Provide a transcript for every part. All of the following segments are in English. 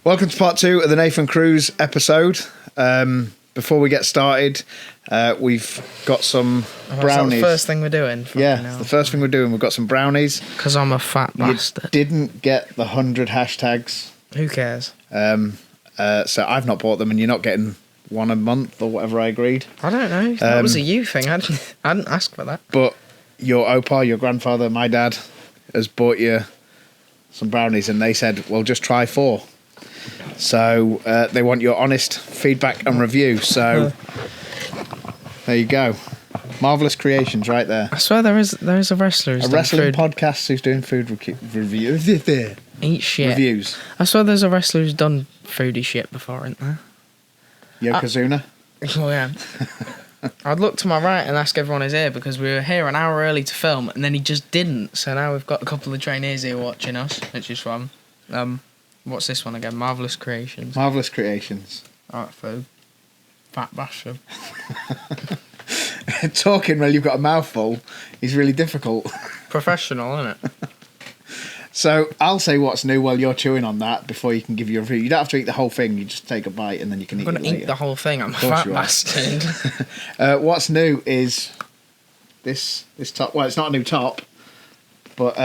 Welcome to part 2 of the Nathan Cruz episode. Before we get started, we've got some brownies. Is that the first thing we're doing? Yeah, the first thing we're doing. We've got some brownies. Because I'm a fat bastard. Didn't get the 100 hashtags. Who cares? So I've not bought them, and you're not getting one a month or whatever I agreed. I don't know. That was a you thing. I didn't ask for that. But your opa, your grandfather, my dad, has bought you some brownies, and they said, well, just try 4. So they want your honest feedback and review. So there you go. Marvellous creations right there. I swear there is a wrestler who's a wrestling food. podcast who's doing food reviews. Eat shit. Reviews. I swear there's a wrestler who's done foodie shit before, isn't there? Yokozuna? Oh, yeah. I'd look to my right and ask everyone who's here because we were here an hour early to film and then he just didn't. So now we've got a couple of trainees here watching us, which is fun. What's this one again? Marvellous Creations. Marvellous Creations. Alright, food. Fat bastard. Talking while you've got a mouthful is really difficult. Professional, isn't it? So I'll say what's new while you're chewing on that before you can give your review. You don't have to eat the whole thing. You just take a bite and then you can eat it later. I'm going to eat the whole thing. I'm a fat bastard. What's new is this top. Well, it's not a new top, but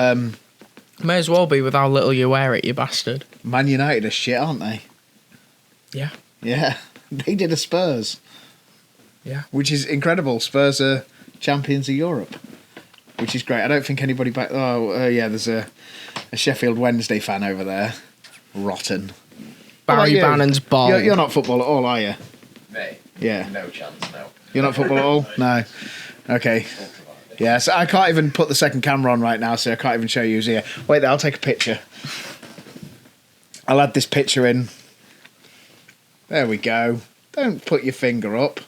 may as well be with how little you wear it, you bastard. Man United are shit, aren't they? Yeah. Yeah, they did a Spurs. Yeah. Which is incredible. Spurs are champions of Europe, which is great. I don't think anybody back... yeah, there's a Sheffield Wednesday fan over there. Rotten. Barry Bannon's ball. You're not football at all, are you? Me? Yeah. No chance, no. You're not football at all? No. Okay. Yeah, so I can't even put the second camera on right now, so I can't even show you who's here. Wait there, I'll take a picture. I'll add this picture in. There we go. Don't put your finger up.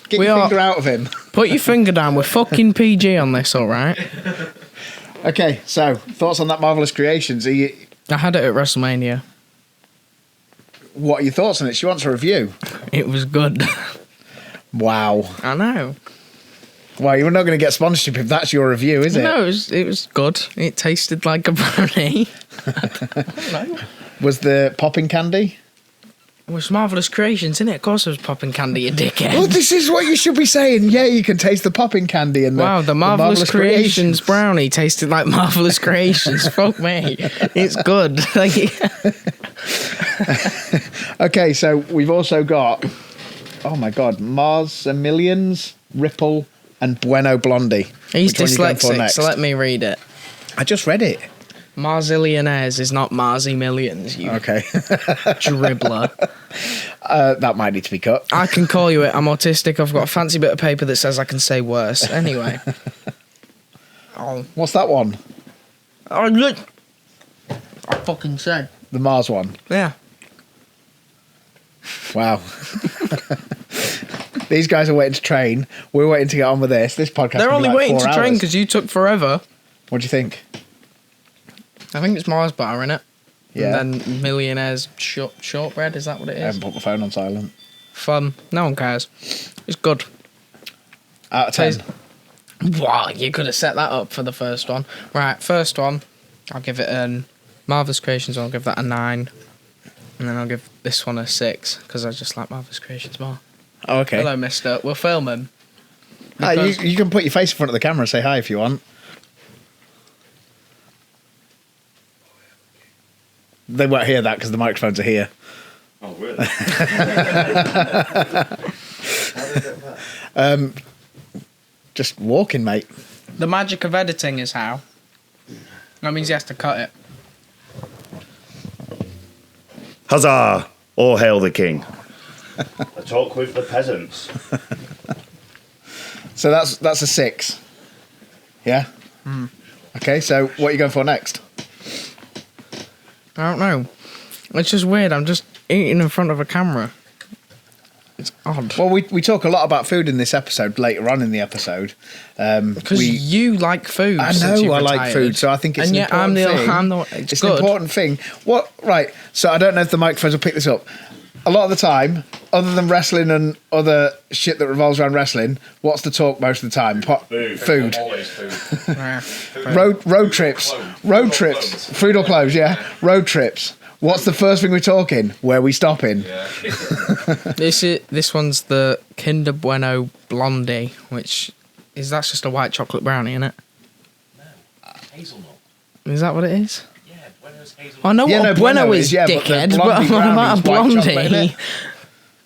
Get your finger out of him. Put your finger down. We're fucking PG on this, all right? Okay, so thoughts on that Marvellous Creations? I had it at WrestleMania. What are your thoughts on it? She wants a review. It was good. Wow. I know. Well, you're not going to get sponsorship if that's your review, is it? No, it was good. It tasted like a brownie. I don't know. Was the popping candy? It was Marvellous Creations, innit? Of course it was popping candy, you dickhead. Well, this is what you should be saying. Yeah, you can taste the popping candy and the Marvellous Creations brownie tasted like Marvellous Creations. Fuck me. It's good. Okay, so we've also got, oh my God, Mars and Millions, Ripple, and Bueno Blondie. He's dyslexic, so let me read it. I just read it. Marzillionaires is not Marzi Millions, you dribbler. That might need to be cut. I can call you it. I'm autistic. I've got a fancy bit of paper that says I can say worse. Anyway. What's that one? Oh, look. I fucking said. The Mars one? Yeah. Wow. These guys are waiting to train. We're waiting to get on with this. This podcast They're only waiting to train hours. because you took forever. What do you think? I think it's Mars bar, innit? Yeah. And then Millionaires shortbread, is that what it is? I haven't put my phone on silent. Fun. No one cares. It's good. Out of 10. Wow, you could have set that up for the first one. Right, first one, I'll give it an Marvellous Creations, I'll give that a 9. And then I'll give this one a 6, because I just like Marvellous Creations more. Oh, okay. Hello, mister. We're filming. You can put your face in front of the camera and say hi if you want. They won't hear that because the microphones are here. Oh, really? Just walking, mate. The magic of editing is how. That means he has to cut it. Huzzah! All hail the king. A talk with the peasants. So that's a 6. Yeah? Okay, so what are you going for next? I don't know. It's just weird. I'm just eating in front of a camera. It's odd. Well, we talk a lot about food in this episode later on in the episode. Because you like food. I know I like food, so I think it's an important thing. It's an important thing. What? Right. So I don't know if the microphones will pick this up. A lot of the time, other than wrestling and other shit that revolves around wrestling, what's the talk most of the time? Food. Always food. Road trips. Food or clothes, yeah. Road trips. What's the first thing we're talking? Where we stopping? Yeah. This one's the Kinder Bueno Blondie, that's just a white chocolate brownie, isn't it? No. Hazelnut. Is that what it is? Yeah, Bueno's hazelnut. I know what a Bueno is, yeah, but the dickhead, Blondie but I'm about a brownie's white chocolate, Blondie. innit?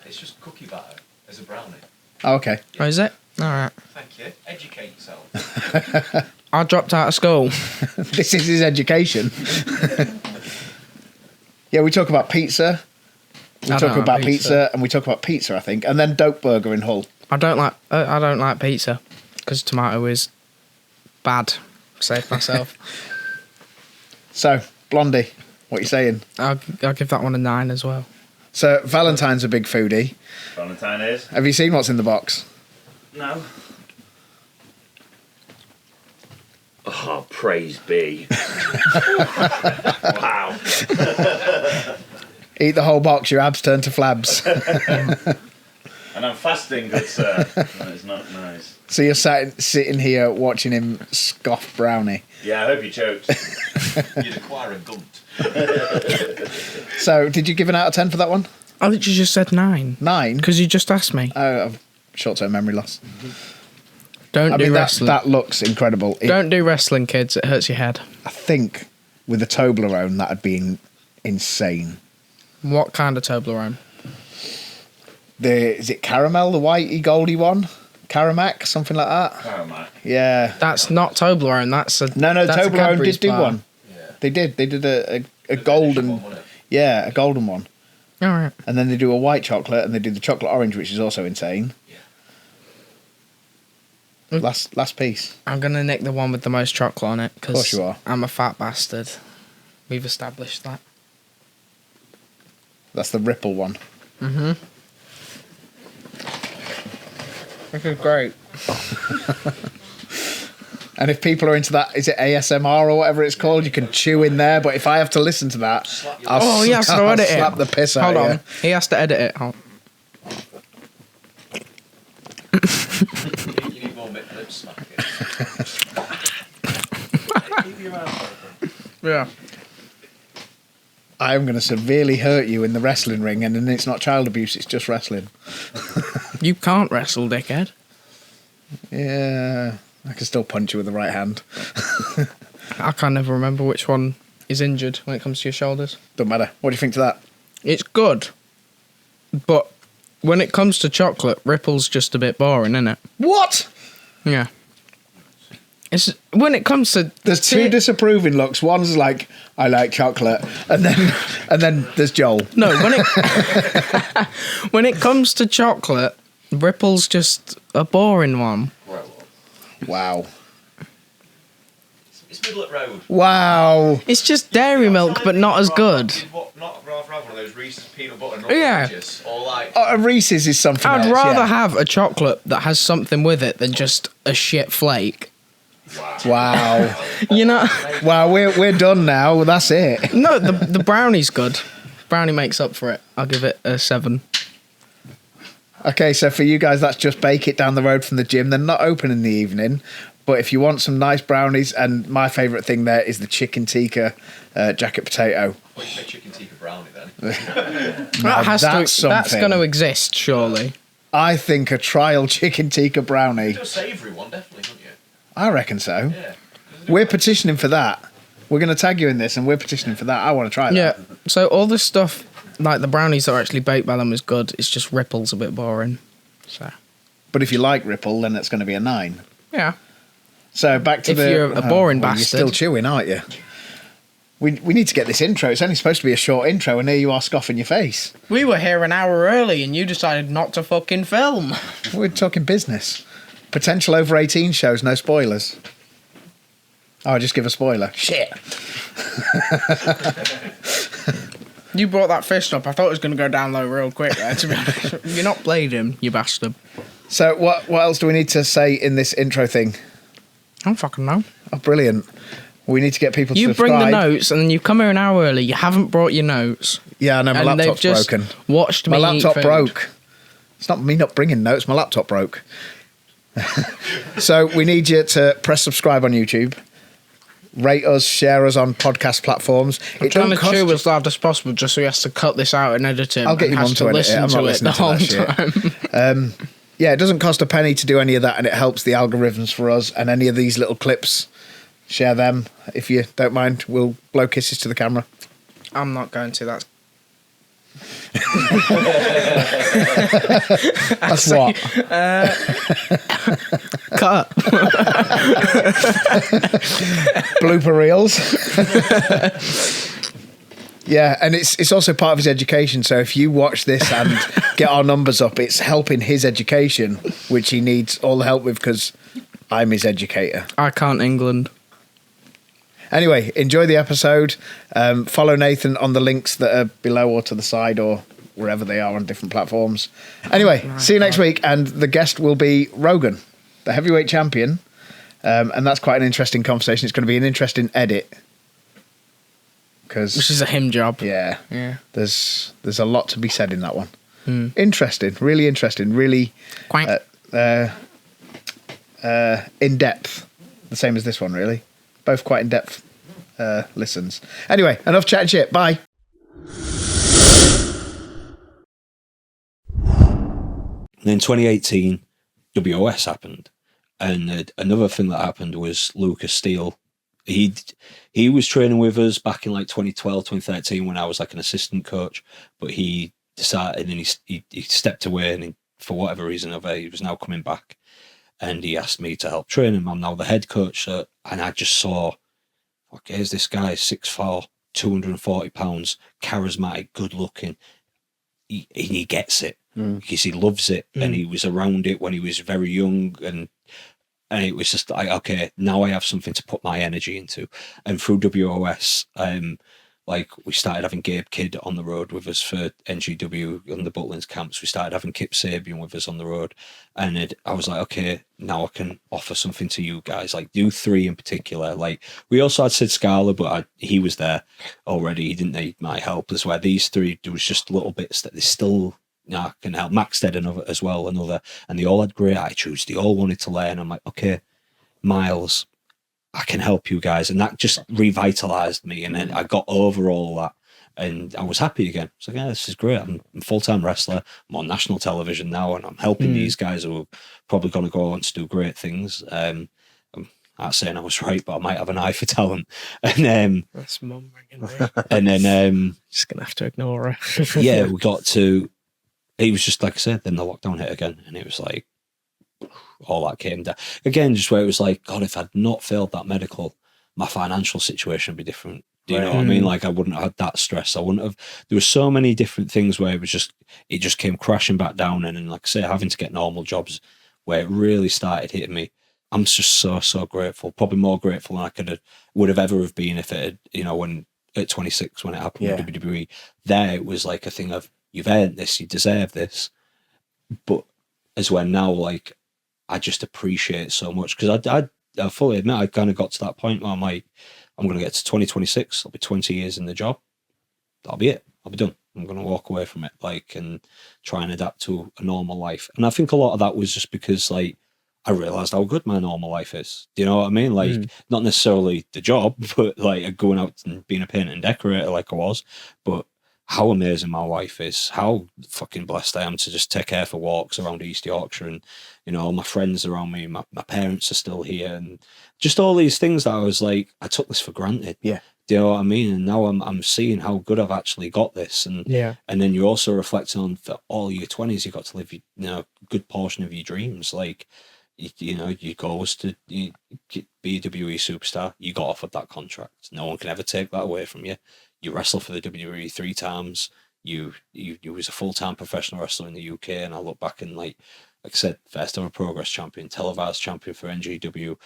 It's just cookie batter as a brownie. Oh, okay. Oh, is it? Alright. Thank you. Educate yourself. I dropped out of school. This is his education. Yeah, we talk about pizza. We I talk don't about like pizza. pizza. And we talk about pizza, I think, and then Dope Burger in Hull. I don't like pizza because tomato is bad. Save myself. So, Blondie, what are you saying? I'll give that one a 9 as well. So, Valentine's a big foodie. Valentine is? Have you seen what's in the box? No. Oh, praise be. Wow. Eat the whole box, your abs turn to flabs. And I'm fasting, good sir. That is not nice. So you're sitting here watching him scoff brownie. Yeah, I hope you choked. You'd acquire a gunt. So, did you give an out of 10 for that one? I literally just said 9 9? because you just asked me. Oh, I've short-term memory loss. Don't I do mean, wrestling. that looks incredible. Don't do wrestling, kids. It hurts your head. I think with a Toblerone, that'd be insane. What kind of Toblerone? Is it caramel, the whitey goldy one? Caramac, something like that? Caramac. Yeah. That's not Toblerone. That's a No, that's a Toblerone Cadbury's did do bar. one. Yeah. They did a The golden, one, wasn't it? yeah, a golden one. All right. And then they do a white chocolate, and they do the chocolate orange, which is also insane. Mm. Last piece. I'm gonna nick the one with the most chocolate on it Of course because you are. I'm a fat bastard. We've established that. That's the Ripple one. Mm-hmm. This is great. And if people are into that, is it ASMR or whatever it's called? You can chew in there. But if I have to listen to that, Oh, he has to I'll edit it. slap the piss out Hold of on. you. He has to edit it. You need more lip smacking. Keep your mouth open. Yeah. I'm going to severely hurt you in the wrestling ring, and then it's not child abuse, it's just wrestling. You can't wrestle, dickhead. Yeah, I can still punch you with the right hand. I can't never remember which one is injured when it comes to your shoulders. Don't matter. What do you think to that? It's good, but when it comes to chocolate, Ripple's just a bit boring, isn't it? What? Yeah. It's when it comes to There's two disapproving looks. One's like, I like chocolate, and then there's Joel. No, when it comes to chocolate, Ripple's just a boring one. Wow. It's middle at road. Wow. It's just dairy milk, but not as good. Not rather have one of those Reese's peanut butter and Yeah. Oranges, or like Oh, a Reese's is something I'd else, rather yeah. have a chocolate that has something with it than just a shit flake. Wow. You know? Wow, we're done now. That's it. No, the brownie's good. Brownie makes up for it. I'll give it a 7. Okay, so for you guys, that's just bake it down the road from the gym. They're not open in the evening, but if you want some nice brownies, and my favourite thing there is the chicken tikka jacket potato. well, you say chicken tikka brownie then. Now, That's something. going to exist, surely. I think a trial chicken tikka brownie. Do a savoury one, definitely, wouldn't you? I reckon so. Yeah. We're petitioning for that. We're going to tag you in this, and we're petitioning for that. I want to try that. Yeah. So all this stuff, like the brownies that are actually baked by them, is good. It's just Ripple's a bit boring. So But if you like Ripple, then it's going to be a 9. yeah. So back to If the. you're a boring well, bastard. You're still chewing, aren't you? We need to get this intro. It's only supposed to be a short intro, and here you are scoffing your face. We were here an hour early, and you decided not to fucking film. We're talking business. Potential over 18 shows, no spoilers. Oh, just give a spoiler. Shit. You brought that fist up. I thought it was going to go down low real quick there, to be honest. You're not played him, you bastard. So what else do we need to say in this intro thing? I don't fucking know. Oh, brilliant. We need to get people to You subscribe. bring the notes, and then you come here an hour early. You haven't brought your notes. Yeah, I know, my and they've laptop's just broken. watched My me laptop eat food. broke. It's not me not bringing notes, my laptop broke. So we need you to press subscribe on YouTube. rate us, share us on podcast platforms. I'm trying to chew as loud as possible just so he has to cut this out and edit it. I'll get him on to edit it. I'm not listening to that shit. Yeah, it doesn't cost a penny to do any of that, and it helps the algorithms for us. And any of these little clips, share them if you don't mind. We'll blow kisses to the camera. I'm not going to. That's what? Cut. Blooper reels. Yeah, and it's also part of his education. So if you watch this and get our numbers up, it's helping his education, which he needs all the help with because I'm his educator. I can't England. Anyway, enjoy the episode. Follow Nathan on the links that are below or to the side or wherever they are on different platforms. Anyway, see you next week. And the guest will be Rogan, the heavyweight champion. And that's quite an interesting conversation. It's going to be an interesting edit. Which is a him job. Yeah. There's a lot to be said in that one. Interesting. Really interesting. Really in depth. The same as this one, really. Both quite in depth listens. Anyway, enough chatting shit. Bye. And in 2018, WOS happened. And another thing that happened was Lucas Steele. He was training with us back in like 2012, 2013 when I was like an assistant coach, but he decided and he stepped away and for whatever reason he was now coming back and he asked me to help train him. I'm now the head coach. And I just saw, here's this guy, 6'4", 240 pounds, charismatic, good looking. He gets it because he loves it and he was around it when he was very young and it was just like, okay, now I have something to put my energy into. And through WOS, we started having Gabe Kidd on the road with us for NGW on the Butlins camps. We started having Kip Sabian with us on the road. And I was like, okay, now I can offer something to you guys, like do 3 in particular. Like we also had Sid Scala, but he was there already. He didn't need my help as well. These 3, there was just little bits that they still can help. Max did another as well, and they all had great attitudes. They all wanted to learn. I'm like, okay, Miles, I can help you guys. And that just revitalized me. And then I got over all that and I was happy again. It's like, yeah, this is great. I'm a full-time wrestler. I'm on national television now and I'm helping these guys who are probably going to go on to do great things. I'm not saying I was right, but I might have an eye for talent. And that's mum ringing me. And then just gonna have to ignore her. Yeah, we got to. It was just like I said. Then the lockdown hit again, and it was like all that came down again. Just where it was like, God, if I'd not failed that medical, my financial situation would be different. Do you know what I mean? Like I wouldn't have had that stress. I wouldn't have. There were so many different things where it just came crashing back down, and then like I say, having to get normal jobs where it really started hitting me. I'm just so grateful. Probably more grateful than would have ever have been if it had, when at 26 when it happened with WWE. There it was like a thing of you've earned this, you deserve this. But as when now, like I just appreciate it so much because I fully admit I kind of got to that point where I'm like, I'm going to get to 2026. I'll be 20 years in the job. That'll be it. I'll be done. I'm going to walk away from it, and try and adapt to a normal life. And I think a lot of that was just because, I realised how good my normal life is. Do you know what I mean? Not necessarily the job, but going out and being a painter and decorator like I was, but how amazing my life is, how fucking blessed I am to just take her for walks around East Yorkshire and, all my friends around me, my parents are still here and just all these things that I was like, I took this for granted. Yeah. Do you know what I mean? And now I'm seeing how good I've actually got this. And and then you're also reflecting on for all your 20s, you got to live, a good portion of your dreams. Your goal was to be a WWE superstar. You got offered that contract. No one can ever take that away from you. You wrestled for the WWE 3 times. You was a full-time professional wrestler in the UK. And I look back and like I said, first ever Progress champion, televised champion for NGW,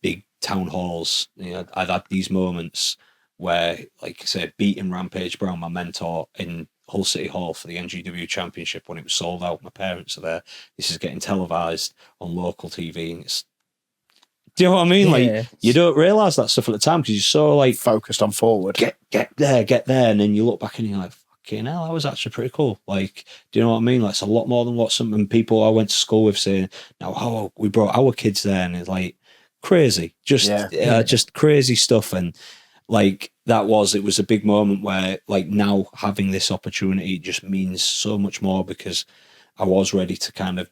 big town halls. I've had these moments where, like I said, beating Rampage Brown, my mentor, in Hull City Hall for the NGW Championship when it was sold out. My parents are there. This is getting televised on local TV, and do you know what I mean? Yeah. You don't realise that stuff at the time because you're so focused on forward. Get there, and then you look back and you're like, fucking hell, that was actually pretty cool. Do you know what I mean? It's a lot more than what some people I went to school with saying. Now, how we brought our kids there, and it's crazy, just crazy stuff. And like it was a big moment where like now having this opportunity just means so much more, because I was ready to kind of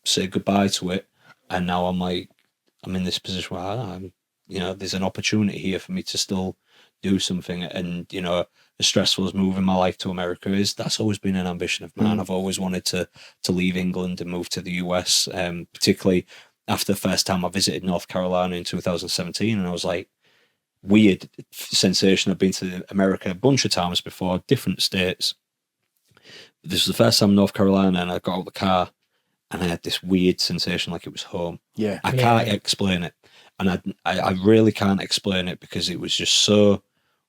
say goodbye to it, and now I'm in this position where I'm, there's an opportunity here for me to still do something. And as stressful as moving my life to America is, that's always been an ambition of mine. I've always wanted to leave England and move to the US, particularly after the first time I visited North Carolina in 2017, and I was like, weird sensation. I've been to America a bunch of times before, different states. This was the first time in North Carolina, and I got out of the car and I had this weird sensation like it was home. Yeah. I can't explain it. And I really can't explain it, because it was just so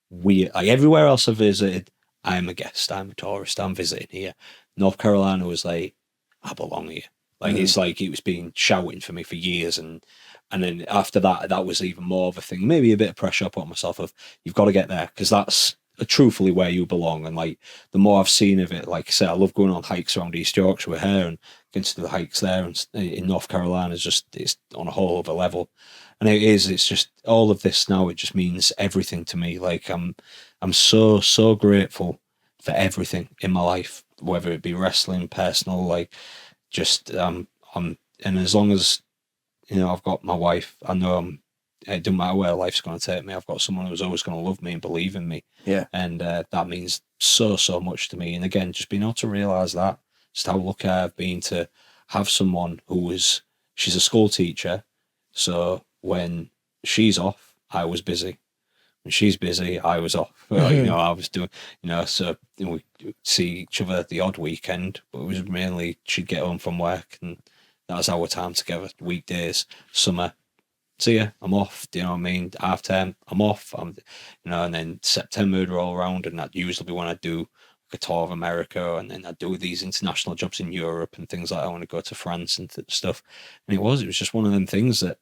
weird. Like everywhere else I visited, I'm a guest, I'm a tourist, I'm visiting here. North Carolina was like, I belong here. Like it's like it was being shouting for me for years. And then after that was even more of a thing. Maybe a bit of pressure I put on myself of, you've got to get there, because that's truthfully where you belong. And like the more I've seen of it, like I say, I love going on hikes around East Yorkshire with her, and getting to do the hikes there and in North Carolina is just, it's on a whole other level. And it's just all of this now, it just means everything to me. Like I'm so grateful for everything in my life, whether it be wrestling, personal, like just and as long as I've got my wife, I know it doesn't matter where life's going to take me, I've got someone who's always going to love me and believe in me. Yeah. And that means so much to me. And again, just being able to realize that, just how lucky I've been to have someone she's a school teacher, so when she's off, I was busy. When she's busy, I was off. I was doing, so we see each other the odd weekend, but it was mainly she'd get home from work, and that was our time together. Weekdays, summer, see ya, I'm off. Do you know what I mean? Half term, I'm off. And then September would roll around, and that'd usually be when I do a tour of America, and then I'd do these international jobs in Europe and things like that. I want to go to France and stuff. And it was just one of them things that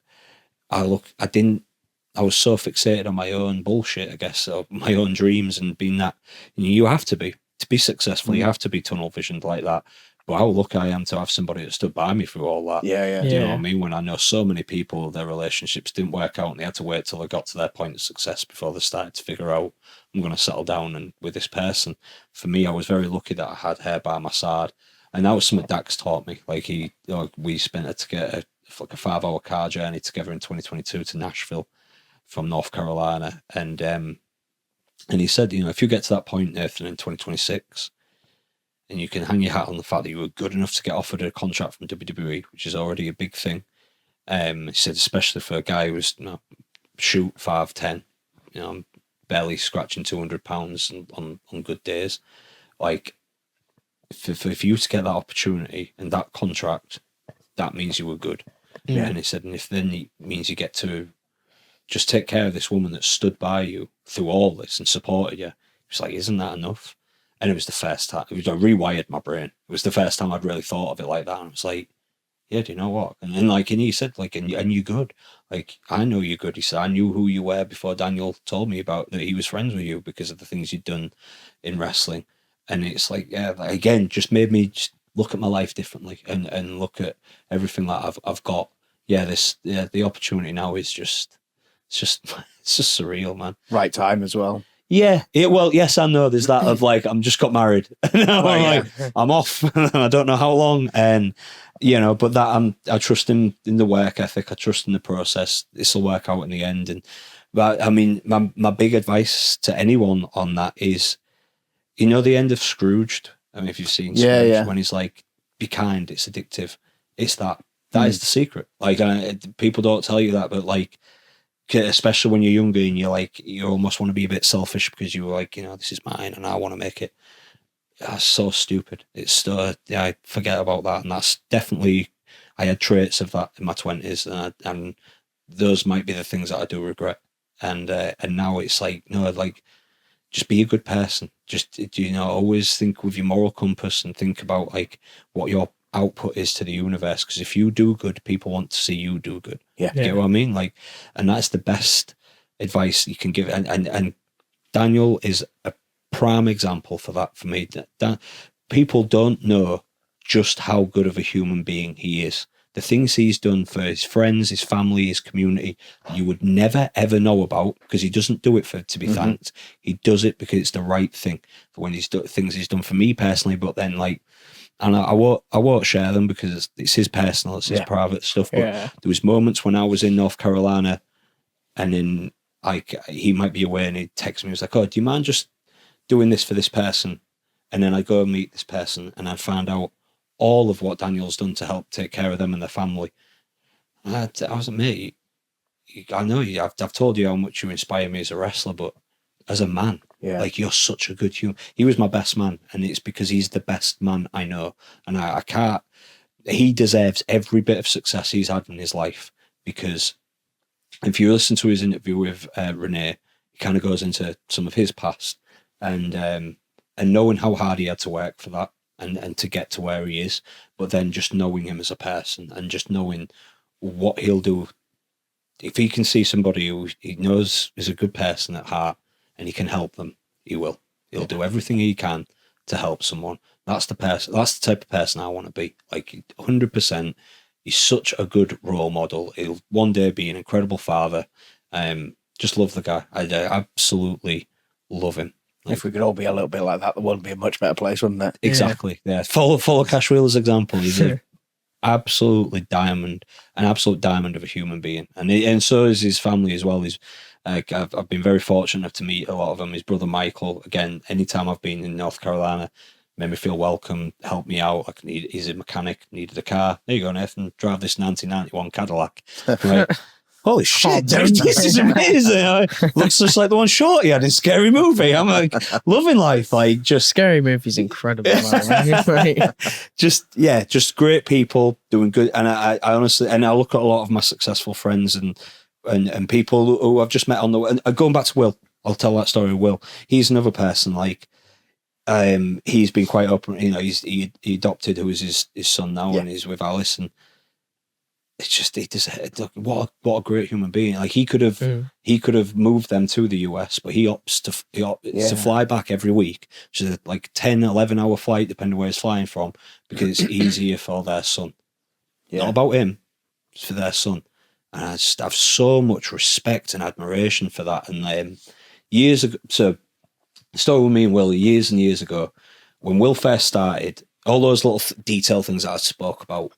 I was so fixated on my own bullshit, I guess, or my own dreams, and being that you have to be successful, you have to be tunnel visioned like that. But how lucky I am to have somebody that stood by me through all that. Yeah. Do you know what I mean? When I know so many people, their relationships didn't work out, and they had to wait till they got to their point of success before they started to figure out, I'm going to settle down and with this person. For me, I was very lucky that I had her by my side, and that was something Dax taught me. Like we spent a 5-hour car journey together in 2022 to Nashville from North Carolina, and he said, if you get to that point, Nathan, in 2026, and you can hang your hat on the fact that you were good enough to get offered a contract from WWE, which is already a big thing. He said, especially for a guy who's shoot 5'10", barely scratching 200 pounds on good days. Like, for you to get that opportunity and that contract, that means you were good. Yeah. And he said, and if then it means you get to just take care of this woman that stood by you through all this and supported you, it's like, isn't that enough? And it was the first time, I rewired my brain. It was the first time I'd really thought of it like that. And I was like, yeah, do you know what? And he said, and you're good. Like, I know you're good. He said, I knew who you were before Daniel told me about that he was friends with you because of the things you'd done in wrestling. And it's like, yeah, again, just made me just look at my life differently and look at everything that I've got. Yeah, the opportunity now is just surreal, man. Right time as well. Yeah, yes, I know. There's that of like, I'm just got married. I'm off. I don't know how long, and but that I trust in the work ethic. I trust in the process. This will work out in the end. But I mean, my big advice to anyone on that is, the end of Scrooged. I mean, if you've seen Scrooge, when he's like, "Be kind, it's addictive." It's that. That is the secret. Like, people don't tell you that, but like, especially when you're younger and you almost want to be a bit selfish because you're like, this is mine and I want to make it. That's so stupid. It's I forget about that. And that's definitely, I had traits of that in my 20s, and those might be the things that I do regret. And now it's like, no, like, just be a good person. Just, always think with your moral compass and think about like what your output is to the universe, because if you do good, people want to see you do good. Yeah. Get what I mean? Like, and that's the best advice you can give. And Daniel is a prime example for that for me. That people don't know just how good of a human being he is. the things he's done for his friends, his family, his community, you would never ever know about, because he doesn't do it to be thanked. He does it because it's the right thing. For when he's done things he's done for me personally, but then like, and I won't share them because it's his personal, it's his private stuff. But there was moments when I was in North Carolina, and then like he might be away, and he'd text me. He was like, "Oh, do you mind just doing this for this person?" And then I go and meet this person, and I find out all of what Daniel's done to help take care of them and their family. And I was like, mate, I know you. I've told you how much you inspire me as a wrestler, but as a man, like you're such a good human. He was my best man, and it's because he's the best man I know. And I can't. He deserves every bit of success he's had in his life, because if you listen to his interview with Renee, he kind of goes into some of his past, and knowing how hard he had to work for that. And to get to where he is, but then just knowing him as a person and just knowing what he'll do. If he can see somebody who he knows is a good person at heart and he can help them, he will. He'll do everything he can to help someone. That's the person. That's the type of person I want to be. Like 100%. He's such a good role model. He'll one day be an incredible father. Just love the guy. I absolutely love him. If we could all be a little bit like that, the world would be a much better place, wouldn't it? Exactly. Yeah. Follow Cash Wheeler's example. He's an absolute diamond of a human being, and so is his family as well. I've been very fortunate to meet a lot of them. His brother Michael, again, anytime I've been in North Carolina, made me feel welcome, helped me out. He's a mechanic, needed a car. There you go, Nathan. Drive this 1991 Cadillac. Right. Holy shit, dude, this is amazing. Looks just like the one Shorty had in Scary Movie. I'm like, loving life. Like, just Scary Movie's incredible. just great people doing good. And I honestly, and I look at a lot of my successful friends and people who I've just met on the way. And going back to Will, I'll tell that story of Will. He's another person, like, he's been quite open. You know, he adopted who is his son now, and he's with Alice, and it's just what a great human being. Like he could have moved them to the US, but he opts to fly back every week, which is like 10-11 hour flight depending on where he's flying from, because it's easier for their son. Not about him, it's for their son. And I just have so much respect and admiration for that. And years ago, so the story with me and Will, years and years ago, when Will first started, all those little detail things that I spoke about,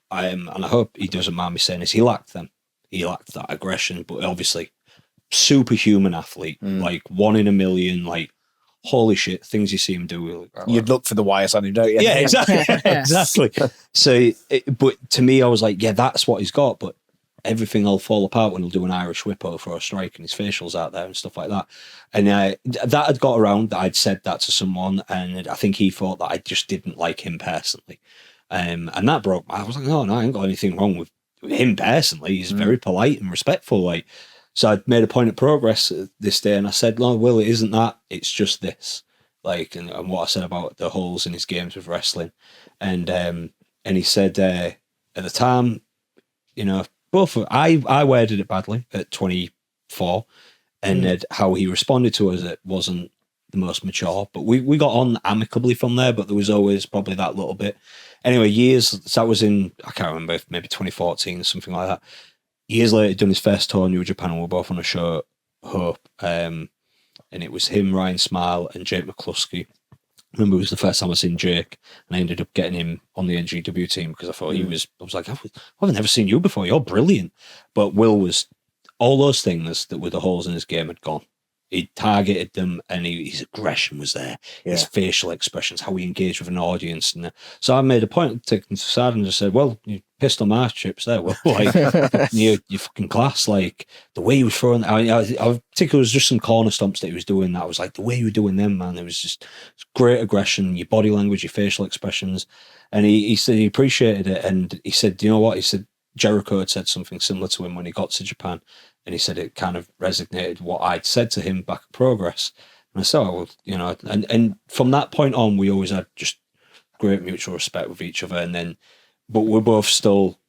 and I hope he doesn't mind me saying this, he lacked them. He lacked that aggression, but obviously superhuman athlete, like 1 in a million, like holy shit, things you see him do. You'd look for the wires on him, don't you? Yeah, exactly. Exactly. So, but to me, I was like, yeah, that's what he's got, but everything will fall apart when he'll do an Irish whip over a strike and his facials out there and stuff like that. And that had got around that I'd said that to someone, and I think he thought that I just didn't like him personally. And that broke. I was like, no, I ain't got anything wrong with him personally. He's very polite and respectful. Like, so I made a point of progress this day, and I said, no, Will, it isn't that. It's just this. Like, and what I said about the holes in his games with wrestling, and he said at the time, you know, I worded it badly at 24, and how he responded to us, it wasn't the most mature, but we got on amicably from there. But there was always probably that little bit. Anyway, so that was in, I can't remember, maybe 2014, something like that. Years later, he'd done his first tour in New Japan, and we were both on a show, Hope, and it was him, Ryan Smile, and Jake McCluskey. I remember it was the first time I seen Jake, and I ended up getting him on the NGW team because I thought I was like, I've never seen you before, you're brilliant. But Will was, all those things that were the holes in his game had gone. He targeted them, and his aggression was there. His facial expressions, how he engaged with an audience, and so I made a point of taking to side and just said, "Well, you pissed on my chips there. Well, like you fucking class. Like the way he was throwing. I think it was just some corner stomps that he was doing. That was like the way you were doing them, man. It was great aggression, your body language, your facial expressions." And he said he appreciated it, and he said, "You know what?" He said Jericho had said something similar to him when he got to Japan. And he said it kind of resonated what I'd said to him back at Progress. And I said, oh, well, you know, and from that point on, we always had just great mutual respect with each other. And then, but we're both still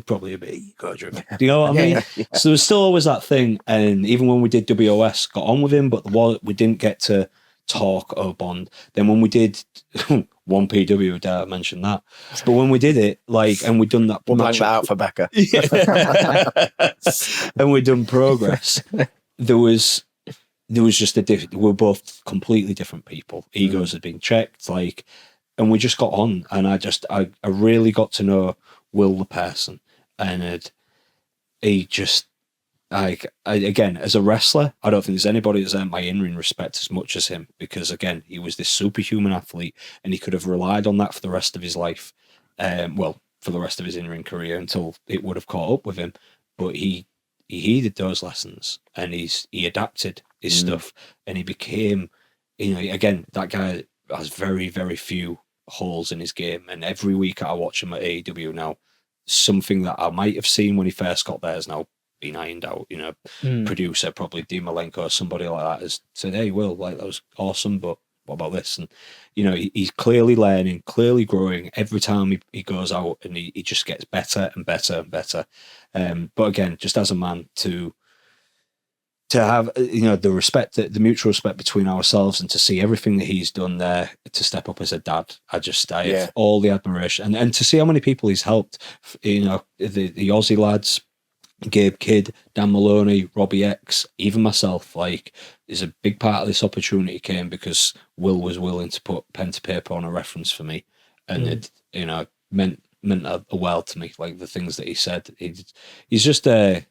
probably a bit ego-driven. Do you know what I mean? So there was still always that thing. And even when we did WOS, got on with him, but we didn't get to talk or bond. Then when we did one PW, dare I mention that. But when we did it, like, and we'd done that, We'll blank that out for Becca. and we'd done Progress, there was just we were both completely different people. Egos had been checked, like, and we just got on. And I really got to know Will the person, and he just, like, again, as a wrestler, I don't think there's anybody that's earned my in-ring respect as much as him, because again, he was this superhuman athlete, and he could have relied on that for the rest of his life. Well, for the rest of his in-ring career, until it would have caught up with him. But he heeded those lessons, and he adapted his stuff, and he became, again, that guy has very, very few holes in his game, and every week I watch him at AEW now, something that I might have seen when he first got there is now been ironed out. Producer, probably Dean Malenko or somebody like that, has said, "Hey, Will, like, that was awesome, but what about this?" And he's clearly learning, clearly growing every time he goes out, and he just gets better and better and better. But again, just as a man, to have the respect, the mutual respect between ourselves, and to see everything that he's done there to step up as a dad, I have all the admiration, and to see how many people he's helped. The Aussie lads, Gabe Kidd, Dan Maloney, Robbie X, even myself, like, is a big part of this opportunity came because Will was willing to put pen to paper on a reference for me, and it meant a world to me. Like, the things that he said, he's just a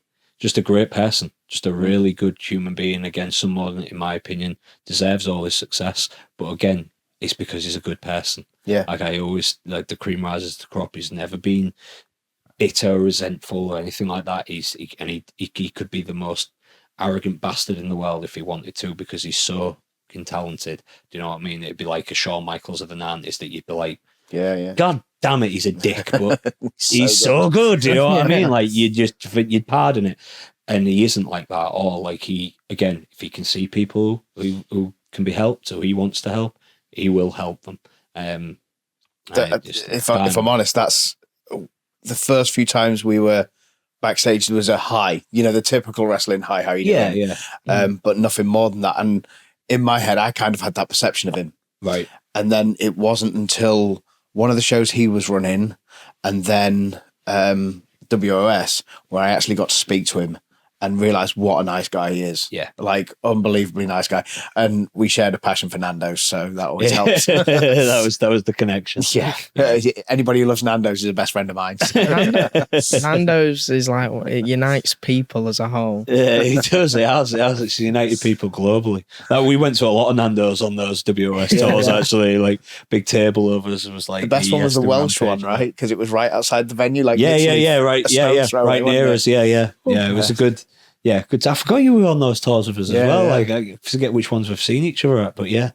great person, just a really good human being. Again, someone that, in my opinion, deserves all his success. But again, it's because he's a good person. Yeah, like, I always, like, the cream rises to the crop. He's never been bitter or resentful or anything like that. He could be the most arrogant bastard in the world if he wanted to, because he's so talented. Do you know what I mean? It'd be like a Shawn Michaels of the 90s, that you'd be like, yeah, God damn it, he's a dick, but he's so so good. You know what I mean? Like, you'd pardon it. And he isn't like that at all. Like, again, if he can see people who can be helped, or he wants to help, he will help them. If I'm honest, that's the first few times we were backstage, there was a hi, the typical wrestling hi, how you doing? Yeah. But nothing more than that. And in my head, I kind of had that perception of him. Right. And then it wasn't until one of the shows he was running, and then WOS, where I actually got to speak to him and realised what a nice guy he is. Yeah. Like, unbelievably nice guy. And we shared a passion for Nando's, so that always helps. that was the connection. Yeah. Anybody who loves Nando's is a best friend of mine. Nando's is like, it unites people as a whole. Yeah, it does. It has. It's united people globally. Like, we went to a lot of Nando's on those WOS tours, actually. Like, big table over us. It was like, the best one was the Welsh one, right? Because it was right outside the venue. Like, right. Right near us. Yeah. It was a good. Yeah, good. I forgot you were on those tours with us as well. Yeah. Like, I forget which ones we've seen each other at, but yeah.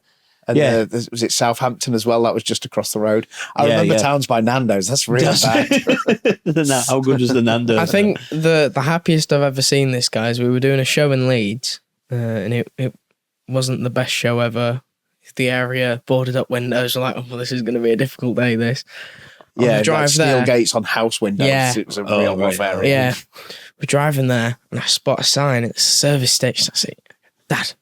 And was it Southampton as well? That was just across the road. I remember towns by Nando's. That's really bad. How good was the Nando's? I think the happiest I've ever seen this guy is we were doing a show in Leeds, and it wasn't the best show ever. The area boarded up windows were like, this is going to be a difficult day, this. Yeah, drive like steel there. gates on house windows. Yeah. It was a real rough area. Yeah. We're driving there, and I spot a sign at the service station. I say, Dad,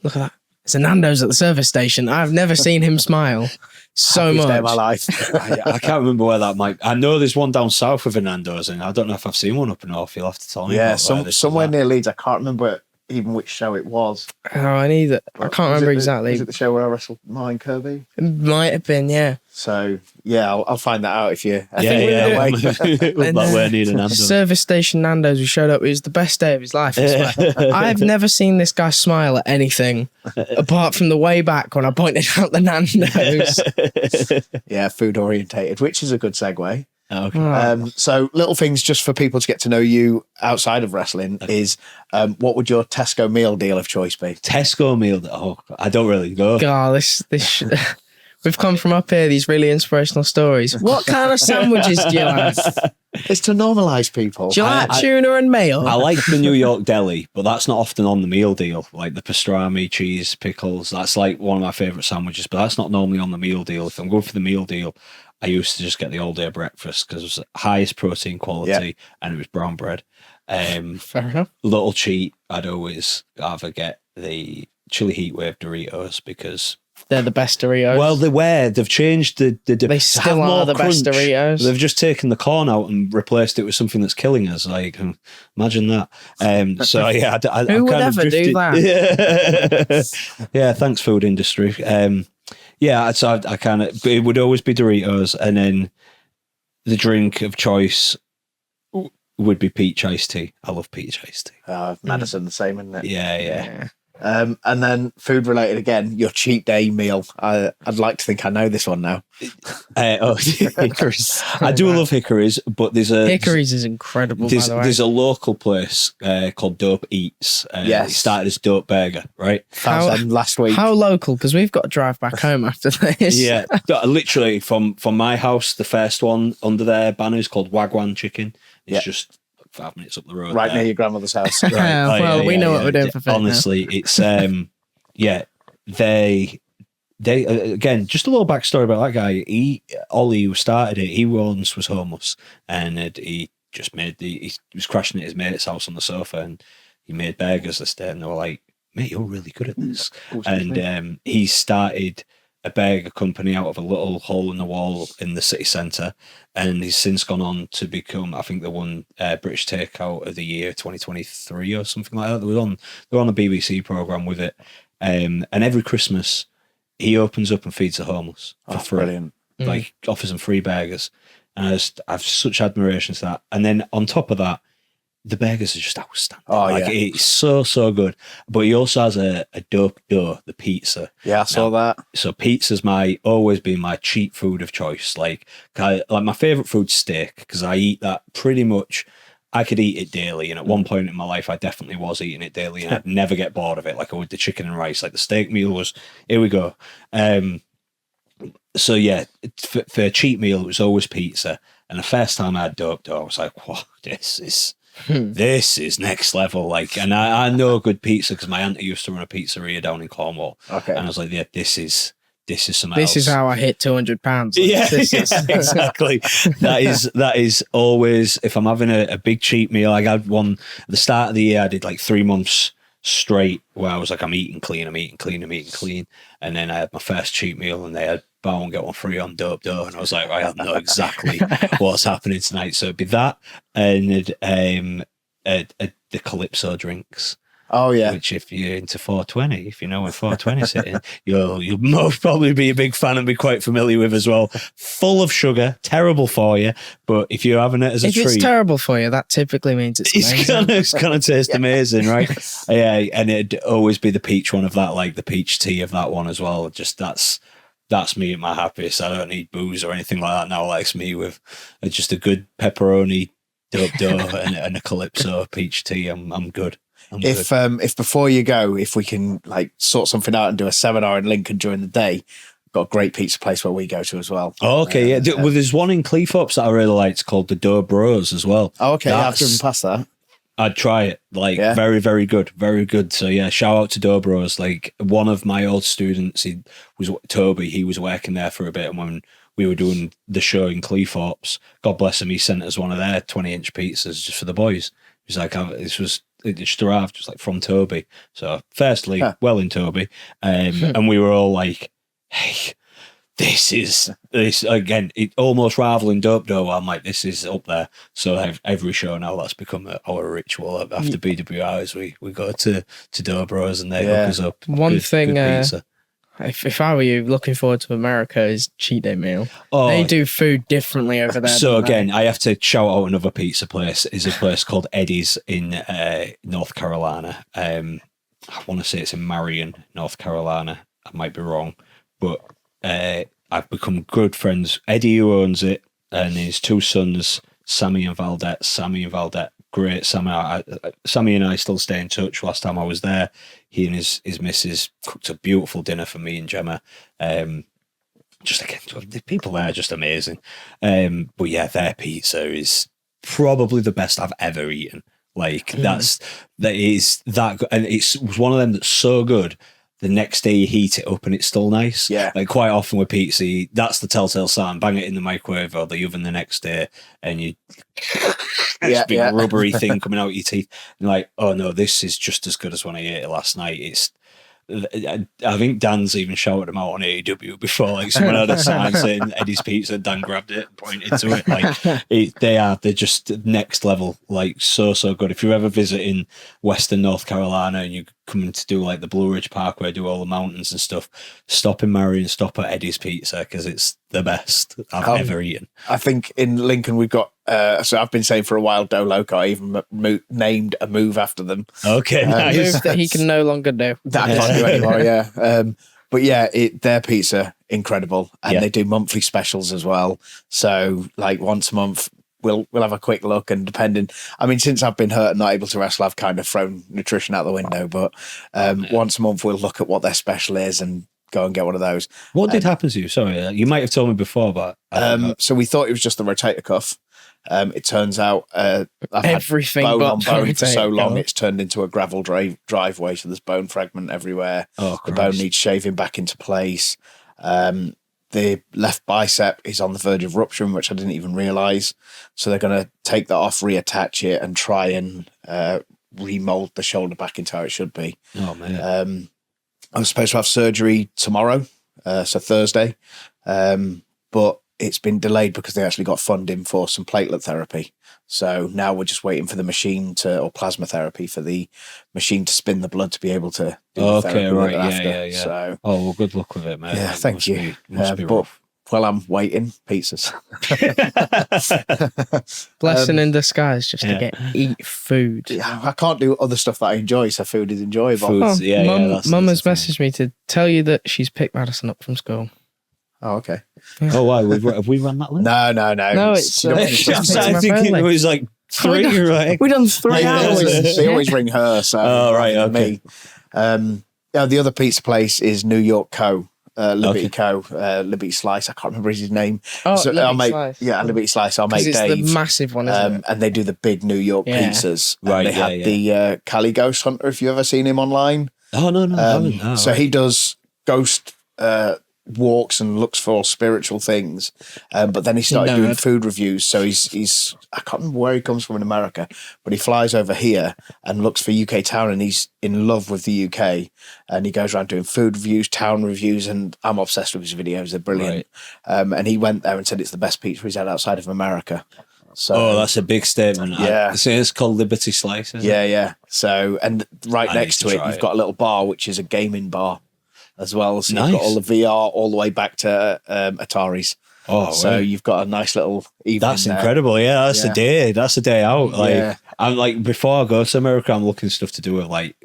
look at that. It's a Nando's at the service station. I've never seen him smile so Happiest much. day of my life. I can't remember where that might. I know there's one down south with a Nando's, and I don't know if I've seen one up north. You'll have to tell me. Yeah, about where this somewhere is at. near Leeds. I can't remember even which show it was. Oh, I can't remember exactly. Was it the show where I wrestled Martin Kirby? It might have been, yeah. So yeah, I'll find that out if you. Where need a Nando's. Service station Nando's. We showed up. It was the best day of his life. I swear. I've never seen this guy smile at anything apart from the way back when I pointed out the Nando's. Yeah, food orientated, which is a good segue. Okay. So little things just for people to get to know you outside of wrestling is what would your Tesco meal deal of choice be? Tesco meal. Oh, I don't really know. God, this we've come from up here. These really inspirational stories. What kind of sandwiches do you like? It's to normalise people. Do you like tuna and mayo? I like the New York deli, but that's not often on the meal deal. Like the pastrami, cheese, pickles. That's like one of my favourite sandwiches, but that's not normally on the meal deal. If I'm going for the meal deal, I used to just get the all day breakfast because it was highest protein quality and it was brown bread. Fair enough. Little cheat, I'd always either get the chili heat wave Doritos because They're the best Doritos. Well, they were. They've changed the. They still are the best Doritos. They've just taken the corn out and replaced it with something that's killing us. Like, imagine that. So yeah, Who would ever do that? Yeah, thanks, food industry. Yeah, so I kind of. It would always be Doritos, and then the drink of choice would be peach iced tea. I love peach iced tea. Madison, the same, isn't it? Yeah. And then food related again, your cheat day meal. I'd like to think I know this one now. Hickories. I do love Hickories, but Hickories is incredible. By the way, there's a local place called Dope Eats. It started as Dope Burger, right? Found them last week. How local? Because we've got to drive back home after this. Yeah, literally from my house, the first one under their banner is called Wagwan Chicken. It's just 5 minutes up the road, right near your grandmother's house. Right. Well, we know what we're doing for food. Honestly, it's they again, just a little backstory about that guy. Ollie, who started it, he once was homeless, and he just he was crashing at his mate's house on the sofa, and he made burgers this day, and they were like, "Mate, you're really good at this." And he started a burger company out of a little hole in the wall in the city centre, and he's since gone on to become, I think, the one British Takeout of the Year 2023 or something like that. They were on a BBC programme with it, and every Christmas he opens up and feeds the homeless for free. Brilliant. Like offers them free burgers, and I've such admiration to that. And then on top of that, the burgers are just outstanding. It's so good. But he also has a dope dough, the pizza. Yeah, I saw that. So pizza's always been my cheap food of choice. Like my favourite food's steak, because I eat that pretty much. I could eat it daily, and at one point in my life, I definitely was eating it daily, and I'd never get bored of it. Like I would the chicken and rice. Like the steak meal was, here we go. So yeah, for a cheap meal, it was always pizza. And the first time I had dope dough, I was like, "Wow, this is next level." Like, and I know good pizza because my auntie used to run a pizzeria down in Cornwall. Okay, and I was like, "Yeah, this is something else. This is how I hit 200 pounds. Yeah, exactly. that is always, if I'm having a big cheat meal. I had one at the start of the year. I did like 3 months straight where I was like, I'm eating clean. And then I had my first cheat meal, and they had buy one get one free on dope dough, and I was like, I know exactly what's happening tonight. So it'd be that, and the Calypso drinks. Oh yeah, which if you're into 420, if you know where 420 is sitting, you'll most probably be a big fan and be quite familiar with as well. Full of sugar, terrible for you, but if you're having it as a treat, if it's terrible for you, that typically means it's amazing. It's gonna taste amazing, right? Yeah, and it'd always be the peach one of that, like the peach tea of that one as well. Just that's me at my happiest. I don't need booze or anything like that now. Likes me with just a good pepperoni dope dough and a Calypso peach tea. I'm good. If before you go, if we can like sort something out and do a seminar in Lincoln during the day, we've got a great pizza place where we go to as well. Oh, okay, yeah. Well, there's one in Cleethorpes that I really like. It's called the Dough Bros as well. Oh, okay. I've driven past that. I'd try it. Very, very good. Very good. So yeah, shout out to Dough Bros. Like one of my old students, Toby, he was working there for a bit, and when we were doing the show in Cleethorpes, God bless him, he sent us one of their 20-inch pizzas just for the boys. He was like, it just arrived just like from Toby. So firstly, well in Toby. And we were all like, hey, this again, it almost rivaling dope dough. I'm like, this is up there. So every show now that's become our ritual after BWRs. We go to Dough Bros and they hook us up. One thing, if I were you, looking forward to America is cheat day meal. They do food differently over there. So again, I have to shout out another pizza place. Is a place called Eddie's in North Carolina. I want to say it's in Marion, North Carolina. I might be wrong, but I've become good friends. Eddie, who owns it, and his two sons, Sammy and Valdette. Great. Sammy and I still stay in touch. Last time I was there, he and his missus cooked a beautiful dinner for me and Gemma. Just again, the people there are just amazing. But yeah, their pizza is probably the best I've ever eaten. Like that is that good. And it was one of them that's so good. The next day you heat it up and it's still nice. Yeah. Like quite often with pizza, that's the telltale sign. Bang it in the microwave or the oven the next day and you this big rubbery thing coming out of your teeth. And like, oh no, this is just as good as when I ate it last night. I think Dan's even shouted them out on AEW before. Like someone had a sign saying Eddie's Pizza, Dan grabbed it and pointed to it. Like they're just next level. Like so good. If you're ever visiting Western North Carolina and you're coming to do like the Blue Ridge Parkway, do all the mountains and stuff, stop in Marion, stop at Eddie's Pizza because it's the best I've ever eaten. I think in Lincoln we've got. So I've been saying for a while, Do Loco. I even named a move after them. Okay, A nice. move that he can no longer do. That I can't do anymore. Yeah, but yeah, their pizza incredible, and they do monthly specials as well. So like once a month, we'll have a quick look, and depending. I mean, since I've been hurt and not able to wrestle, I've kind of thrown nutrition out the window. But once a month, we'll look at what their special is and go and get one of those. What did happen to you? Sorry, you might have told me before, but so we thought it was just the rotator cuff. It turns out I've Everything had bone but on bone the for so rotator long, cuff. it's turned into a gravel driveway, so there's bone fragment everywhere. Oh, the Christ. bone needs shaving back into place. The left bicep is on the verge of rupturing, which I didn't even realise. So they're going to take that off, reattach it, and try and remold the shoulder back into how it should be. Oh man. I was supposed to have surgery tomorrow, so Thursday, but it's been delayed because they actually got funding for some platelet therapy. So now we're just waiting for the machine or plasma therapy for the machine to spin the blood to be able to do the therapy Right, after. yeah. So Oh well, good luck with it, mate. yeah, It thank must you. Must be But rough. while I'm waiting, pizzas. Blessing in disguise just yeah. to eat food. Yeah, I can't do other stuff that I enjoy, so food is enjoyable. Food. Oh, Yeah, Mum, Mum has that's the messaged me to tell you that she's picked Madison up from school. Oh, okay. Oh, why? Have we run that list? No. No, it's, you don't uh, finish it's- that. it's- I'm thinking it was like three, right? We done 3 They hours. they always ring her. So Oh, right, rather than okay. me. Yeah, the other pizza place is New York Co. Liberty Okay. Co. Liberty Slice. I can't remember his name. Oh, So Liberty I'll make Slice. yeah Liberty Slice. I'll 'Cause make it's Dave. the massive one, isn't it? And they do the big New York Yeah. pizzas. Right, And they yeah, had yeah. the Cali Ghost Hunter. If you've ever seen him online. Oh no, I haven't. Oh, So right. he does ghost walks and looks for spiritual things, but then he started doing Nerd. food reviews. So he's I can't remember where he comes from in America, but he flies over here and looks for UK town, and he's in love with the UK, and he goes around doing food reviews, town reviews, and I'm obsessed with his videos. They're brilliant. And he went there and said it's the best pizza he's had outside of America. So Oh, that's a big statement. Yeah. So it's called Liberty Slice, isn't it? yeah. So and right I next need to to it, try you've it. got a little bar which is a gaming bar as well. So you've Nice. got all the VR all the way back to Ataris. Oh, So right. you've got a nice little evening. That's there. incredible. Yeah, that's Yeah. a day. That's a day out. Like Yeah. I'm like before I go to America, I'm looking stuff to do with like